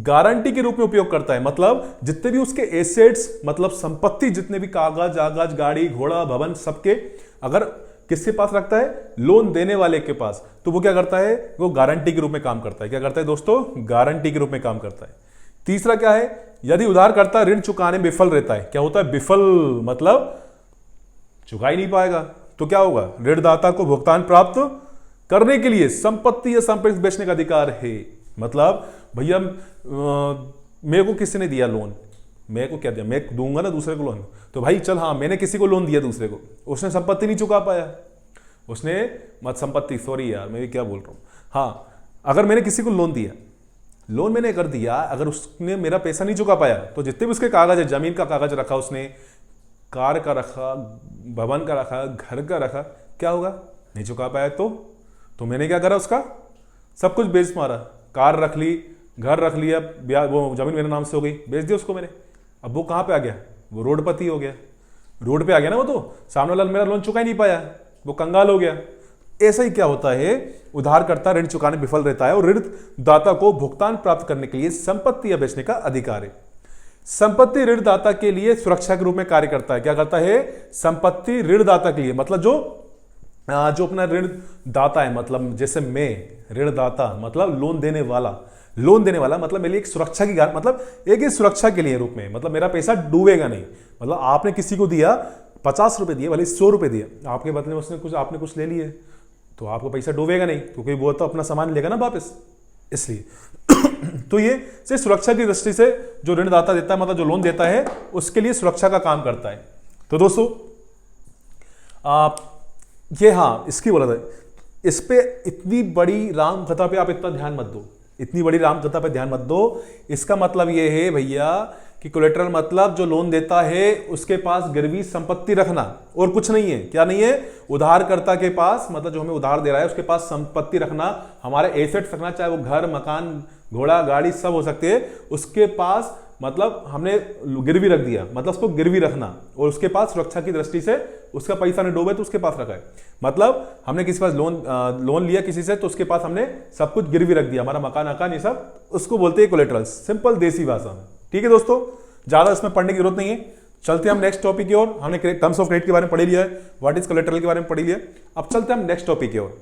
Speaker 1: गारंटी के रूप में उपयोग करता है। मतलब जितने भी उसके एसेट्स, मतलब संपत्ति, जितने भी कागज आगज, गाड़ी घोड़ा भवन, सबके अगर किसके पास रखता है, लोन देने वाले के पास, तो वो क्या करता है, वो गारंटी के रूप में काम करता है। क्या करता है दोस्तों, गारंटी के रूप में काम करता है। तीसरा क्या है, यदि उधारकर्ता ऋण चुकाने में विफल रहता है, क्या होता है विफल, मतलब चुका ही नहीं पाएगा, तो क्या होगा, ऋणदाता को भुगतान प्राप्त करने के लिए संपत्ति या संपत्ति बेचने का अधिकार है। मतलब भैया मेरे को किसी ने दिया लोन, मेरे को क्या दिया, मैं दूंगा ना दूसरे को लोन, तो भाई चल हाँ मैंने किसी को लोन दिया दूसरे को, उसने संपत्ति नहीं चुका पाया, उसने मत संपत्ति, सॉरी यार मैं भी क्या बोल रहा हूँ, हाँ अगर मैंने किसी को लोन दिया, लोन मैंने कर दिया, अगर उसने मेरा पैसा नहीं चुका पाया तो जितने भी उसके कागज है, जमीन का कागज रखा उसने, कार का रखा, भवन का रखा, घर का रखा, क्या होगा, नहीं चुका पाया तो मैंने क्या करा, उसका सब कुछ बेच मारा, कार रख ली, घर रख लिया, वो जमीन मेरे नाम से हो गई, बेच दिया उसको मैंने। अब वो कहाँ पे आ गया, वो रोडपति हो गया, रोड पे आ गया ना वो, तो सामने वाला मेरा लोन चुका ही नहीं पाया, वो कंगाल हो गया। ऐसा ही क्या होता है, उधारकर्ता ऋण चुकाने विफल रहता है और ऋणदाता को भुगतान प्राप्त करने के लिए संपत्ति या बेचने का अधिकार है। संपत्ति ऋणदाता के लिए सुरक्षा के रूप में कार्य करता है। क्या करता है, संपत्ति ऋणदाता के लिए, मतलब जो अपना ऋण दाता है, मतलब जैसे मैं ऋणदाता मतलब लोन देने वाला मतलब मेरे लिए एक सुरक्षा की मतलब एक सुरक्षा के लिए रूप में, मतलब मेरा पैसा डूबेगा नहीं। मतलब आपने किसी को दिया 50 रुपए दिए, भले 100 रुपए दिए, आपके बदले में उसने आपने कुछ ले लिए, तो आपका पैसा डूबेगा नहीं, क्योंकि वो तो अपना सामान लेगा ना वापस, इसलिए तो ये से सुरक्षा की दृष्टि से जो ऋणदाता देता है, मतलब जो लोन देता है, उसके लिए सुरक्षा का काम करता है। तो दोस्तों ये हाँ इसकी बोला था, इस पे इतनी बड़ी राम कथा पे आप इतना ध्यान मत दो, इतनी बड़ी राम कथा पे ध्यान मत दो। इसका मतलब ये है भैया कि कोलेटरल मतलब जो लोन देता है उसके पास गिरवी संपत्ति रखना, और कुछ नहीं है। क्या नहीं है? उधारकर्ता के पास, मतलब जो हमें उधार दे रहा है उसके पास संपत्ति रखना, हमारे एसेट्स रखना, चाहे वो घर, मकान, घोड़ा, गाड़ी सब हो सकते हैं, उसके पास मतलब हमने गिरवी रख दिया, मतलब उसको गिरवी रखना, और उसके पास सुरक्षा की दृष्टि से उसका पैसा नहीं डूबे तो उसके पास रखा है। मतलब हमने किसी पास लोन लिया किसी से, तो उसके पास हमने सब कुछ गिरवी रख दिया, हमारा मकान अकान ये सब, उसको बोलते हैं कोलेटरल, सिंपल देसी भाषा में। ठीक है दोस्तों, ज्यादा इसमें पढ़ने की जरूरत नहीं है। चलते हम नेक्स्ट टॉपिक की ओर। हमने टर्म्स ऑफ क्रेडिट के बारे में पढ़ लिया है, व्हाट इज कोलेटरल के बारे में पढ़ लिया। अब चलते हम नेक्स्ट टॉपिक की ओर,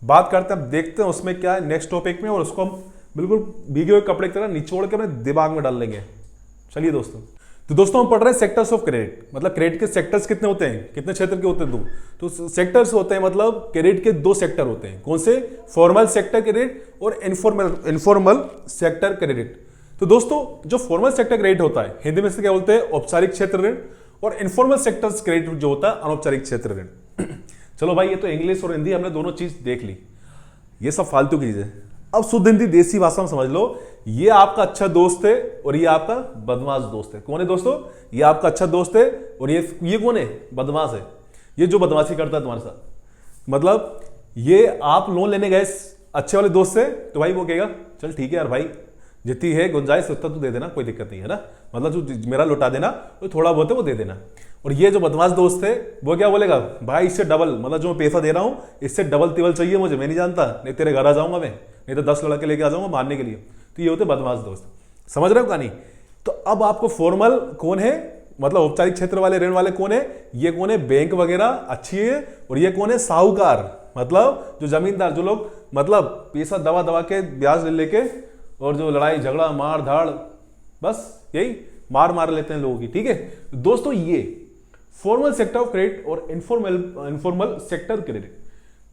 Speaker 1: बात करते हैं, देखते हैं उसमें क्या है नेक्स्ट टॉपिक में, और उसको हम बिल्कुल भीगे हुए कपड़े की तरह निचोड़ के अपने दिमाग में डाल लेंगे। चलिए दोस्तों, तो दोस्तों हम पढ़ रहे हैं सेक्टर्स ऑफ क्रेडिट, मतलब क्रेडिट के सेक्टर्स कितने होते हैं, कितने क्षेत्र के होते हैं? दो। तो सेक्टर्स होते हैं, मतलब क्रेडिट के दो सेक्टर होते हैं। कौन से? फॉर्मल सेक्टर क्रेडिट और इनफॉर्मल सेक्टर क्रेडिट। तो दोस्तों जो फॉर्मल सेक्टर क्रेडिट होता है, हिंदी में से क्या बोलते हैं? औपचारिक क्षेत्र ऋण। और इनफॉर्मल सेक्टर क्रेडिट जो होता है अनौपचारिक क्षेत्र ऋण। चलो भाई, ये तो इंग्लिश और हिंदी हमने दोनों चीज देख ली, ये सब फालतू की चीजें। अब शुद्ध हिंदी देसी भाषा में समझ लो, ये आपका अच्छा दोस्त है और ये आपका बदमाश दोस्त है। कौन है दोस्तों? ये आपका अच्छा दोस्त है और ये कौन है? बदमाश है। ये जो बदमाशी करता है तुम्हारे साथ, मतलब ये आप लोन लेने गए अच्छे वाले दोस्त से, तो भाई वो कहेगा चल ठीक है यार भाई, जितनी है गुंजाइश उतना तो दे देना, कोई दिक्कत नहीं है ना, मतलब जो मेरा लौटा देना, तो थोड़ा बहुत है वो दे देना। और ये जो बदमाश दोस्त है वो क्या बोलेगा? भाई इससे डबल, मतलब जो मैं पैसा दे रहा हूं इससे डबल तिबल चाहिए मुझे, मैं नहीं जानता, नहीं तेरे घर आ जाऊंगा मैं, नहीं तो 10 लड़के लेके आ जाऊंगा मारने के लिए। तो ये होते बदमाश दोस्त। समझ रहे हो कहानी? तो अब आपको फॉर्मल कौन है, मतलब औपचारिक क्षेत्र वाले ऋण वाले कौन है? ये कौन है? बैंक वगैरह अच्छी है। और ये कौन है? साहूकार, मतलब जो जमींदार, जो लोग मतलब पैसा दबा दबा के ब्याज ले लेके, और जो लड़ाई झगड़ा मार धाड़, बस यही मार लेते हैं लोगों की। ठीक है दोस्तों, ये फॉर्मल सेक्टर ऑफ क्रेडिट और इनफॉर्मल सेक्टर क्रेडिट।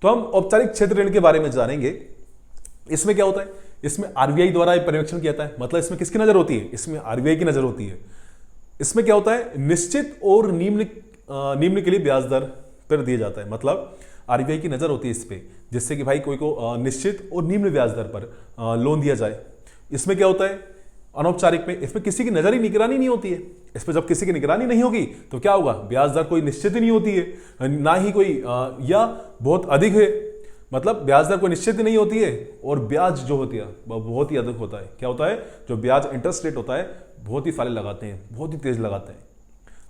Speaker 1: तो हम औपचारिक क्षेत्र ऋण के बारे में जानेंगे। इसमें क्या होता है? इसमें आरबीआई द्वारा पर्यवेक्षण किया जाता है, मतलब इसमें किसकी नजर होती है? इसमें आरबीआई की नजर होती है। इसमें क्या होता है? निश्चित और निम्न के लिए ब्याज दर पर दिया जाता है, मतलब आरबीआई की नजर होती है इस पे, जिससे कि भाई कोई को निश्चित और निम्न ब्याज दर पर लोन दिया जाए। इसमें क्या होता है? अनौपचारिक में इसमें किसी की नजर ही निगरानी नहीं होती है। इस पर जब किसी की निगरानी नहीं होगी तो क्या होगा? ब्याज दर कोई निश्चित ही नहीं होती है, ना ही कोई या बहुत अधिक है, मतलब ब्याज दर कोई निश्चित ही नहीं होती है, और ब्याज जो होती है वह बहुत ही अधिक होता है। क्या होता है? जो ब्याज इंटरेस्ट रेट होता है बहुत ही सारे लगाते हैं, बहुत ही तेज लगाते हैं।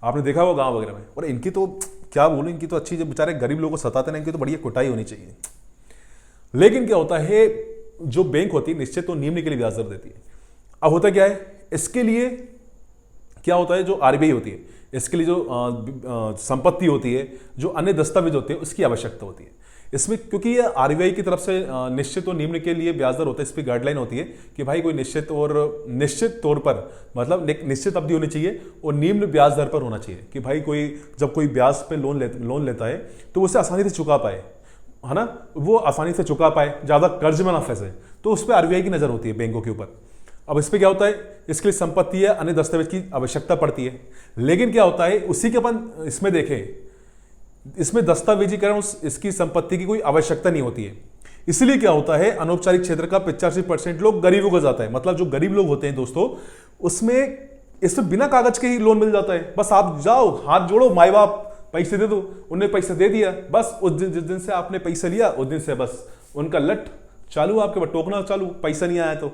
Speaker 1: आपने देखा होगा गांव वगैरह में। और इनकी तो क्या बोलूं, इनकी तो अच्छी, जब बेचारे गरीब लोगों को सताते ना, इनकी तो बढ़िया कुटाई होनी चाहिए। लेकिन क्या होता है, जो बैंक होती है निश्चित तो निम्न के लिए ब्याज दर देती है। अब होता क्या है, इसके लिए क्या होता है, जो आरबीआई होती है इसके लिए जो संपत्ति होती है, जो अन्य दस्तावेज होते हैं, उसकी आवश्यकता होती है इसमें, क्योंकि ये आरबीआई की तरफ से निश्चित और निम्न के लिए ब्याज दर होता है। इस पर गाइडलाइन होती है कि भाई कोई निश्चित तौर पर, मतलब निश्चित अवधि होनी चाहिए और निम्न ब्याज दर पर होना चाहिए, कि भाई जब कोई ब्याज पे लोन लेता है तो उसे आसानी से चुका पाए, है ना, वो आसानी से चुका पाए, ज्यादा कर्ज में ना फंसे। तो उस पर आरबीआई की नजर होती है बैंकों के ऊपर। अब इस पर क्या होता है, इसके लिए संपत्ति या अन्य दस्तावेज की आवश्यकता पड़ती है। लेकिन क्या होता है, उसी के अपन इसमें देखें, इसमें दस्तावेजीकरण इसकी संपत्ति की कोई आवश्यकता नहीं होती है। इसलिए क्या होता है, अनौपचारिक क्षेत्र का 85% लोग गरीबों को जाता है। मतलब जो गरीब लोग होते हैं दोस्तों, उसमें इसमें बिना कागज के ही लोन मिल जाता है। बस आप जाओ, हाथ जोड़ो, माई बाप पैसे दे दो, उन्हें पैसे दे दिया, बस उस दिन, जिस दिन से आपने पैसा लिया उस दिन से बस उनका लट चालू, आपके पास टोकना चालू, पैसा नहीं आया तो।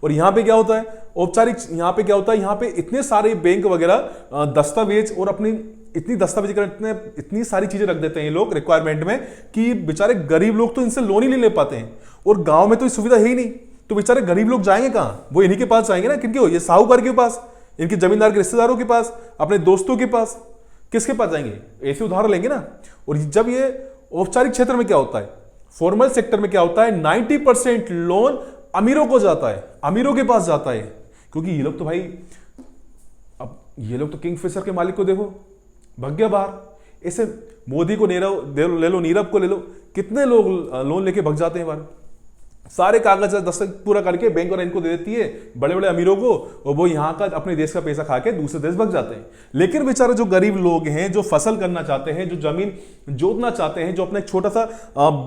Speaker 1: और यहां पे क्या होता है, औपचारिक, यहां पे क्या होता है, यहां पे इतने सारे बैंक वगैरह दस्तावेज और अपनी इतनी दस्तावेजीकरण, इतनी सारी चीजें रख देते हैं ये लोग रिक्वायरमेंट में, कि बेचारे गरीब लोग तो इनसे लोन ही नहीं ले पाते हैं। और गांव में तो ये सुविधा है ही नहीं, तो बेचारे गरीब लोग जाएंगे कहां? वो इन्हीं के पास जाएंगे ना, किनके? ये साहूकार के पास, इनके जमींदार के रिश्तेदारों के पास, अपने दोस्तों के पास। किसके पास जाएंगे? ऐसे उधार लेंगे ना। और जब ये औपचारिक क्षेत्र में क्या होता है, फॉर्मल सेक्टर में क्या होता है, 90% लोन अमीरों को जाता है, अमीरों के पास जाता है। क्योंकि ये लोग तो भाई, अब ये लोग तो किंगफिशर के मालिक को देखो, भाग गया बाहर। ऐसे मोदी को ले लो, नीरव को ले लो, कितने लोग लोन लेके भाग जाते हैं बाहर। सारे कागज दस्तखत पूरा करके बैंक और इनको दे देती है बड़े बड़े अमीरों को, और वो यहाँ का अपने देश का पैसा खा के दूसरे देश भाग जाते हैं। लेकिन बेचारे जो गरीब लोग हैं, जो फसल करना चाहते हैं, जो जमीन जोतना चाहते हैं, जो अपना एक छोटा सा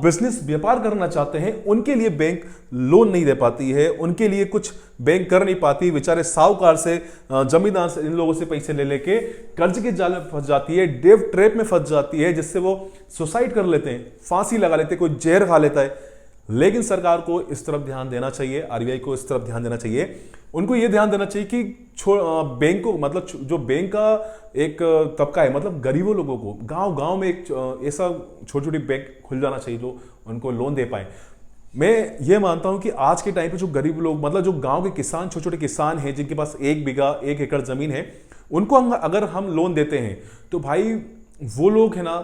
Speaker 1: बिजनेस व्यापार करना चाहते हैं, उनके लिए बैंक लोन नहीं दे पाती है, उनके लिए कुछ बैंक कर नहीं पाती। बेचारे साहूकार से, जमींदार से, इन लोगों से पैसे ले लेके कर्ज के जाल में फंस जाती है, डेव ट्रैप में फंस जाती है, जिससे वो सुसाइड कर लेते हैं, फांसी लगा लेते हैं, कोई जहर खा लेता है। लेकिन सरकार को इस तरफ ध्यान देना चाहिए, आरबीआई को इस तरफ ध्यान देना चाहिए। उनको यह ध्यान देना चाहिए कि बैंक को, मतलब जो बैंक का एक तबका है, मतलब गरीबों लोगों को गांव गांव में एक ऐसा छोटी छोटी बैंक खुल जाना चाहिए जो उनको लोन दे पाए। मैं ये मानता हूं कि आज के टाइम पे जो गरीब लोग, मतलब जो गांव के किसान, छोटे छोटे किसान हैं जिनके पास 1 बीघा 1 एकड़ जमीन है, उनको अगर हम लोन देते हैं तो भाई वो लोग है ना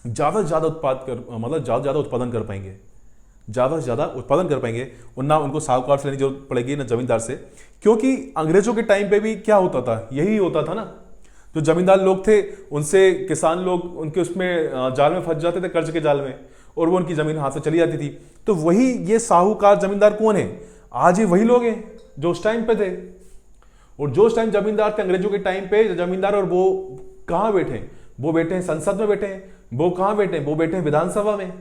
Speaker 1: ज्यादा से ज्यादा उत्पादन कर पाएंगे, ज्यादा से ज्यादा उत्पादन कर पाएंगे, और ना उनको साहूकार से लेने की जरूरत पड़ेगी ना जमींदार से। क्योंकि अंग्रेजों के टाइम पे भी क्या होता था, यही होता था ना, जो जमींदार लोग थे उनसे किसान लोग उनके उसमें जाल में फंस जाते थे, कर्ज के जाल में, और वो उनकी जमीन हाथ से चली जाती थी। तो वही ये साहूकार जमींदार कौन है? आज ये वही लोग हैं जो उस टाइम पे थे। और जो उस टाइम जमींदार थे अंग्रेजों के टाइम पे जमींदार, और वो कहां बैठे हैं? वो बैठे हैं संसद में बैठे हैं। वो कहां बैठे हैं? वो बैठे हैं विधानसभा में।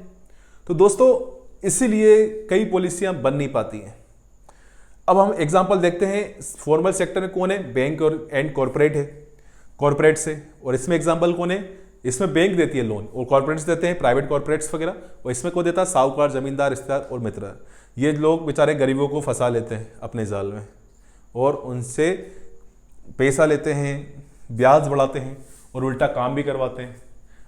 Speaker 1: तो दोस्तों इसीलिए कई पॉलिसियां बन नहीं पाती हैं। अब हम एग्जांपल देखते हैं, फॉर्मल सेक्टर में कौन है? बैंक और एंड कॉर्पोरेट है, कॉर्पोरेट से। और इसमें एग्जांपल कौन है? इसमें बैंक देती है लोन, और कॉर्पोरेट्स देते हैं, प्राइवेट कॉर्पोरेट्स वगैरह। और इसमें कौन देता है? साहूकार, जमींदार, रिश्तेदार और मित्र। ये लोग बेचारे गरीबों को फंसा लेते हैं अपने जाल में, और उनसे पैसा लेते हैं, ब्याज बढ़ाते हैं, और उल्टा काम भी करवाते हैं।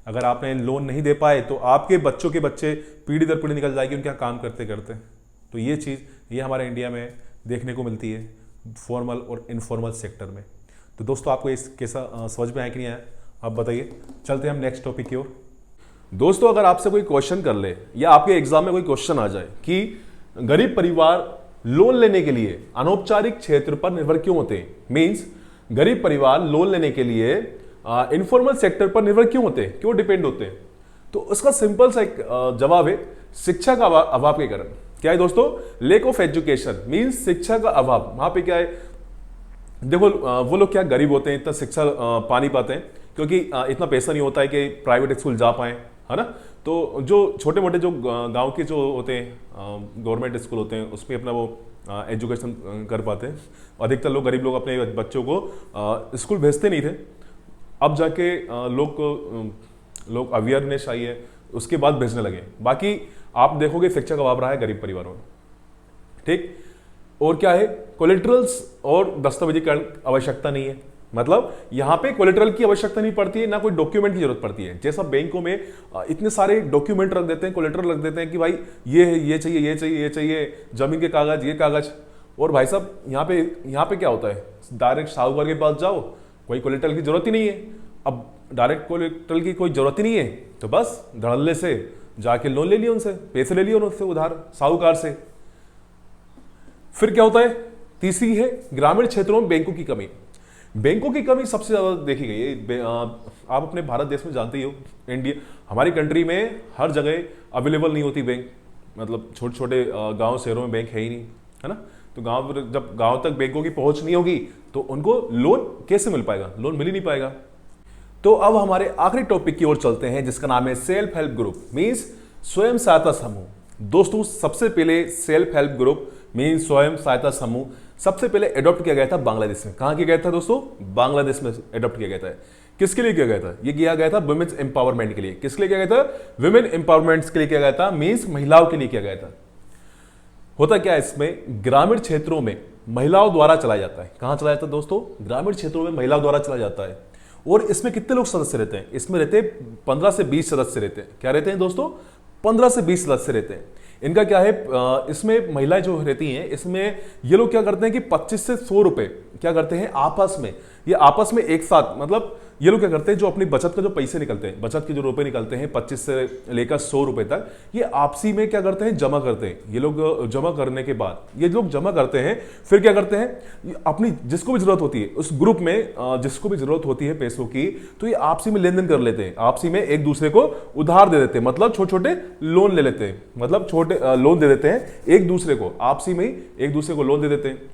Speaker 1: अगर आपने लोन नहीं दे पाए तो आपके बच्चों के बच्चे पीढ़ी दर पीढ़ी निकल जाएगी उनके यहाँ काम करते करते। तो ये चीज़ ये हमारे इंडिया में देखने को मिलती है फॉर्मल और इनफॉर्मल सेक्टर में। तो दोस्तों आपको इस कैसा समझ में आया कि नहीं आया, आप बताइए। चलते हैं हम नेक्स्ट टॉपिक की ओर। दोस्तों अगर आपसे कोई क्वेश्चन कर ले, या आपके एग्जाम में कोई क्वेश्चन आ जाए कि गरीब परिवार लोन लेने के लिए अनौपचारिक क्षेत्र पर निर्भर क्यों होते हैं, मीन्स गरीब परिवार लोन लेने के लिए इनफॉर्मल सेक्टर पर निर्भर क्यों होते हैं, क्यों डिपेंड होते हैं, तो उसका सिंपल सा एक जवाब है, शिक्षा का अभाव के कारण। क्या है दोस्तों? लेक ऑफ एजुकेशन, मीन्स शिक्षा का अभाव। वहां पे क्या है, देखो वो लोग क्या गरीब होते हैं, इतना शिक्षा पा नहीं पाते हैं, क्योंकि इतना पैसा नहीं होता है कि प्राइवेट स्कूल जा पाए, है ना। तो जो छोटे मोटे जो गांव के जो होते हैं गवर्नमेंट स्कूल होते हैं, उसमें अपना वो एजुकेशन कर पाते हैं। अधिकतर लोग, गरीब लोग अपने बच्चों को स्कूल भेजते नहीं थे। अब जाके लोग अवेयरनेस आई है, उसके बाद भेजने लगे। बाकी आप देखोगे शिक्षा का अभाव रहा है गरीब परिवारों में, ठीक। और क्या है, कोलेट्रल्स और दस्तावेजीकरण आवश्यकता नहीं है, मतलब यहां पे कोलेट्रल की आवश्यकता नहीं पड़ती है, ना कोई डॉक्यूमेंट की जरूरत पड़ती है। जैसा बैंकों में इतने सारे डॉक्यूमेंट रख देते हैं, कोलेट्रल रख देते हैं कि भाई ये है, ये चाहिए, ये चाहिए, ये चाहिए, जमीन के कागज, ये कागज। और भाई साहब यहाँ पे क्या होता है, डायरेक्ट साहूकार के पास जाओ, कोई कोलेट्रल की जरूरत ही नहीं है। अब डायरेक्ट कोलेट्रल की कोई जरूरत ही नहीं है, तो बस धड़ल्ले से जाके लोन ले लिया, उनसे पैसे ले लिए, उनसे उधार साहूकार से। फिर क्या होता है, तीसरी है ग्रामीण क्षेत्रों में बैंकों की कमी। बैंकों की कमी सबसे ज्यादा देखी गई है। आप अपने भारत देश में जानते ही हो, इंडिया हमारी कंट्री में हर जगह अवेलेबल नहीं होती बैंक, मतलब छोटे छोटे गांव शहरों में बैंक है ही नहीं, है ना। तो जब गांव तक बैंकों की पहुंच नहीं होगी तो उनको लोन कैसे मिल पाएगा, लोन मिल ही नहीं पाएगा। तो अब हमारे आखिरी टॉपिक की ओर चलते हैं, जिसका नाम है सेल्फ हेल्प ग्रुप, मीन्स स्वयं सहायता समूह। दोस्तों सबसे पहले सेल्फ हेल्प ग्रुप मीन्स स्वयं सहायता समूह सबसे पहले एडॉप्ट किया गया था बांग्लादेश में। कहां किया गया था दोस्तों? बांग्लादेश में एडॉप्ट किया गया था। किसके लिए किया गया था? ये किया गया था वुमेन्स एम्पावरमेंट के लिए। किसके लिए किया गया था? वुमेन एम्पावरमेंट के लिए किया गया था, मीन्स महिलाओं के लिए किया गया था। होता क्या है, इसमें ग्रामीण क्षेत्रों में महिलाओं द्वारा चलाया जाता है। कहां चलाया जाता है दोस्तों? ग्रामीण क्षेत्रों में महिलाओं द्वारा चलाया जाता है। और इसमें कितने लोग सदस्य रहते हैं? इसमें रहते 15 से 20 सदस्य रहते हैं। क्या रहते हैं दोस्तों? 15 से 20 सदस्य रहते हैं। इनका क्या है, इसमें महिलाएं जो रहती हैं, इसमें ये लोग क्या करते हैं कि 25 से 100 रुपए क्या करते हैं आपस में, ये आपस में एक साथ, मतलब ये लोग क्या करते हैं, जो अपनी बचत का जो पैसे निकलते हैं, बचत के जो रुपए निकलते हैं 25 से लेकर 100 रुपए तक, ये आपसी में क्या करते हैं, जमा करते हैं। ये लोग जमा करने के बाद ये लोग जमा करते हैं, फिर क्या करते हैं, अपनी जिसको भी जरूरत होती है उस ग्रुप में, जिसको भी जरूरत होती है पैसों की, तो ये आपसी में लेन देन कर लेते हैं, आपसी में एक दूसरे को उधार दे देते हैं, मतलब छोटे छोटे लोन ले लेते हैं, मतलब छोटे लोन दे देते हैं एक दूसरे को, आपसी में ही एक दूसरे को लोन दे देते हैं।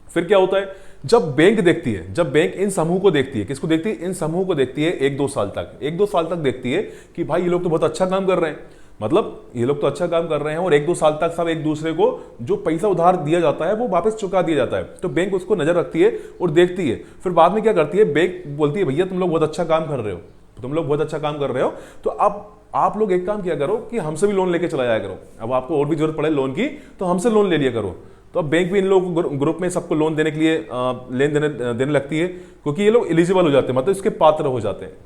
Speaker 1: फिर क्या होता है, जब बैंक देखती है, जब बैंक इन समूह को देखती है, किसको देखती है, इन समूह को देखती है 1-2 साल तक, 1-2 साल तक देखती है कि भाई ये लोग तो बहुत अच्छा काम कर रहे हैं, मतलब ये लोग तो अच्छा काम कर रहे हैं, और 1-2 साल तक सब एक दूसरे को जो पैसा उधार दिया जाता है वो वापस चुका दिया जाता है। तो बैंक उसको नजर रखती है और देखती है। फिर बाद में क्या करती है, बैंक बोलती है भैया तुम लोग बहुत अच्छा काम कर रहे हो, तुम लोग बहुत अच्छा काम कर रहे हो, तो अब आप लोग एक काम किया करो कि हमसे भी लोन लेके चला जाया करो। अब आपको और भी जरूरत पड़े लोन की तो हमसे लोन ले लिया करो। तो अब बैंक भी इन लोगों को ग्रुप में सबको लोन देने के लिए देने लगती है, क्योंकि ये लोग एलिजिबल हो जाते हैं, मतलब इसके पात्र हो जाते हैं।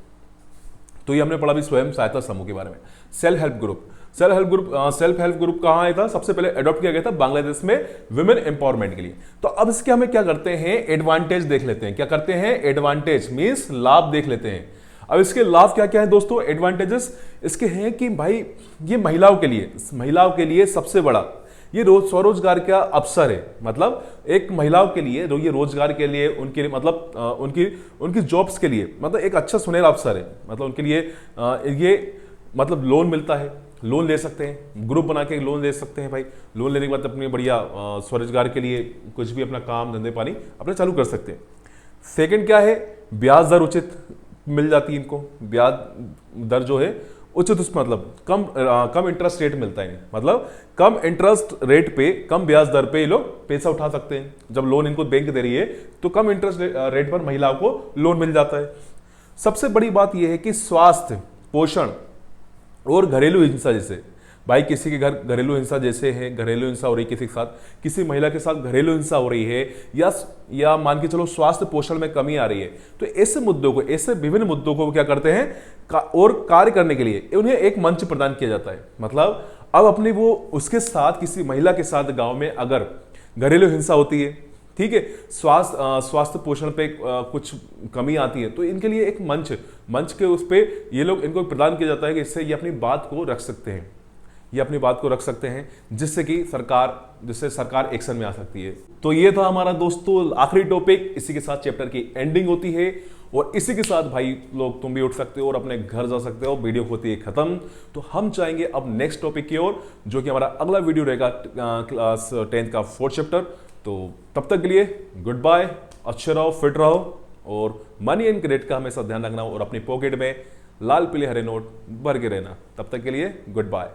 Speaker 1: तो ये हमने पढ़ा भी स्वयं सहायता समूह के बारे में। Self help group, self help group कहाँ आया था, सबसे पहले अडॉप्ट किया गया था बांग्लादेश में विमेन एम्पावरमेंट के लिए। तो अब इसके हमें क्या करते हैं, एडवांटेज देख लेते हैं। क्या करते हैं, एडवांटेज मींस लाभ देख लेते हैं। अब इसके लाभ क्या क्या है दोस्तों, एडवांटेजेस इसके हैं कि भाई ये महिलाओं के लिए सबसे बड़ा ये स्वरोजगार का अवसर है। मतलब एक महिलाओं के लिए ये रोजगार के लिए, उनके लिए मतलब उनकी जॉब्स के लिए मतलब एक अच्छा सुनहरा अवसर है। मतलब उनके लिए ये मतलब लोन मिलता है, लोन ले सकते हैं, ग्रुप बना के लोन ले सकते हैं भाई। लोन लेने के बाद अपने बढ़िया स्वरोजगार के लिए कुछ भी अपना काम धंधे पानी अपने चालू कर सकते हैं। सेकंड क्या है, ब्याज दर उचित मिल जाती है इनको। ब्याज दर जो है उचित, उसमें मतलब कम इंटरेस्ट रेट मिलता है, मतलब कम इंटरेस्ट रेट पे, कम ब्याज दर पे ये लोग पैसा उठा सकते हैं। जब लोन इनको बैंक दे रही है तो कम इंटरेस्ट रेट पर महिलाओं को लोन मिल जाता है। सबसे बड़ी बात यह है कि स्वास्थ्य, पोषण और घरेलू हिंसा, जैसे भाई किसी के घर घरेलू हिंसा जैसे है, घरेलू हिंसा हो रही है किसी के साथ, किसी महिला के साथ घरेलू हिंसा हो रही है, या मान के चलो स्वास्थ्य पोषण में कमी आ रही है, तो ऐसे मुद्दों को, ऐसे विभिन्न मुद्दों को क्या करते हैं और कार्य करने के लिए उन्हें एक मंच प्रदान किया जाता है। मतलब अब अपनी वो उसके साथ, किसी महिला के साथ गांव में अगर घरेलू हिंसा होती है, ठीक है, स्वास्थ्य पोषण पे कुछ कमी आती है, तो इनके लिए एक मंच के उस पे ये लोग इनको प्रदान किया जाता है कि इससे ये अपनी बात को रख सकते हैं, ये अपनी बात को रख सकते हैं, जिससे सरकार एक्शन में आ सकती है। तो ये था हमारा दोस्तों आखिरी टॉपिक। इसी के साथ चैप्टर की एंडिंग होती है और इसी के साथ भाई लोग तुम भी उठ सकते हो और अपने घर जा सकते हो। वीडियो होती है खत्म। तो हम चाहेंगे अब नेक्स्ट टॉपिक की ओर, जो कि हमारा अगला वीडियो रहेगा क्लास 10 का 4th चैप्टर। तो तब तक के लिए गुड बाय, अच्छे रहो, फिट रहो और मनी एंड क्रेडिट का हमेशा ध्यान रखना और अपनी पॉकेट में लाल पीले हरे नोट भर के रहना। तब तक के लिए गुड बाय।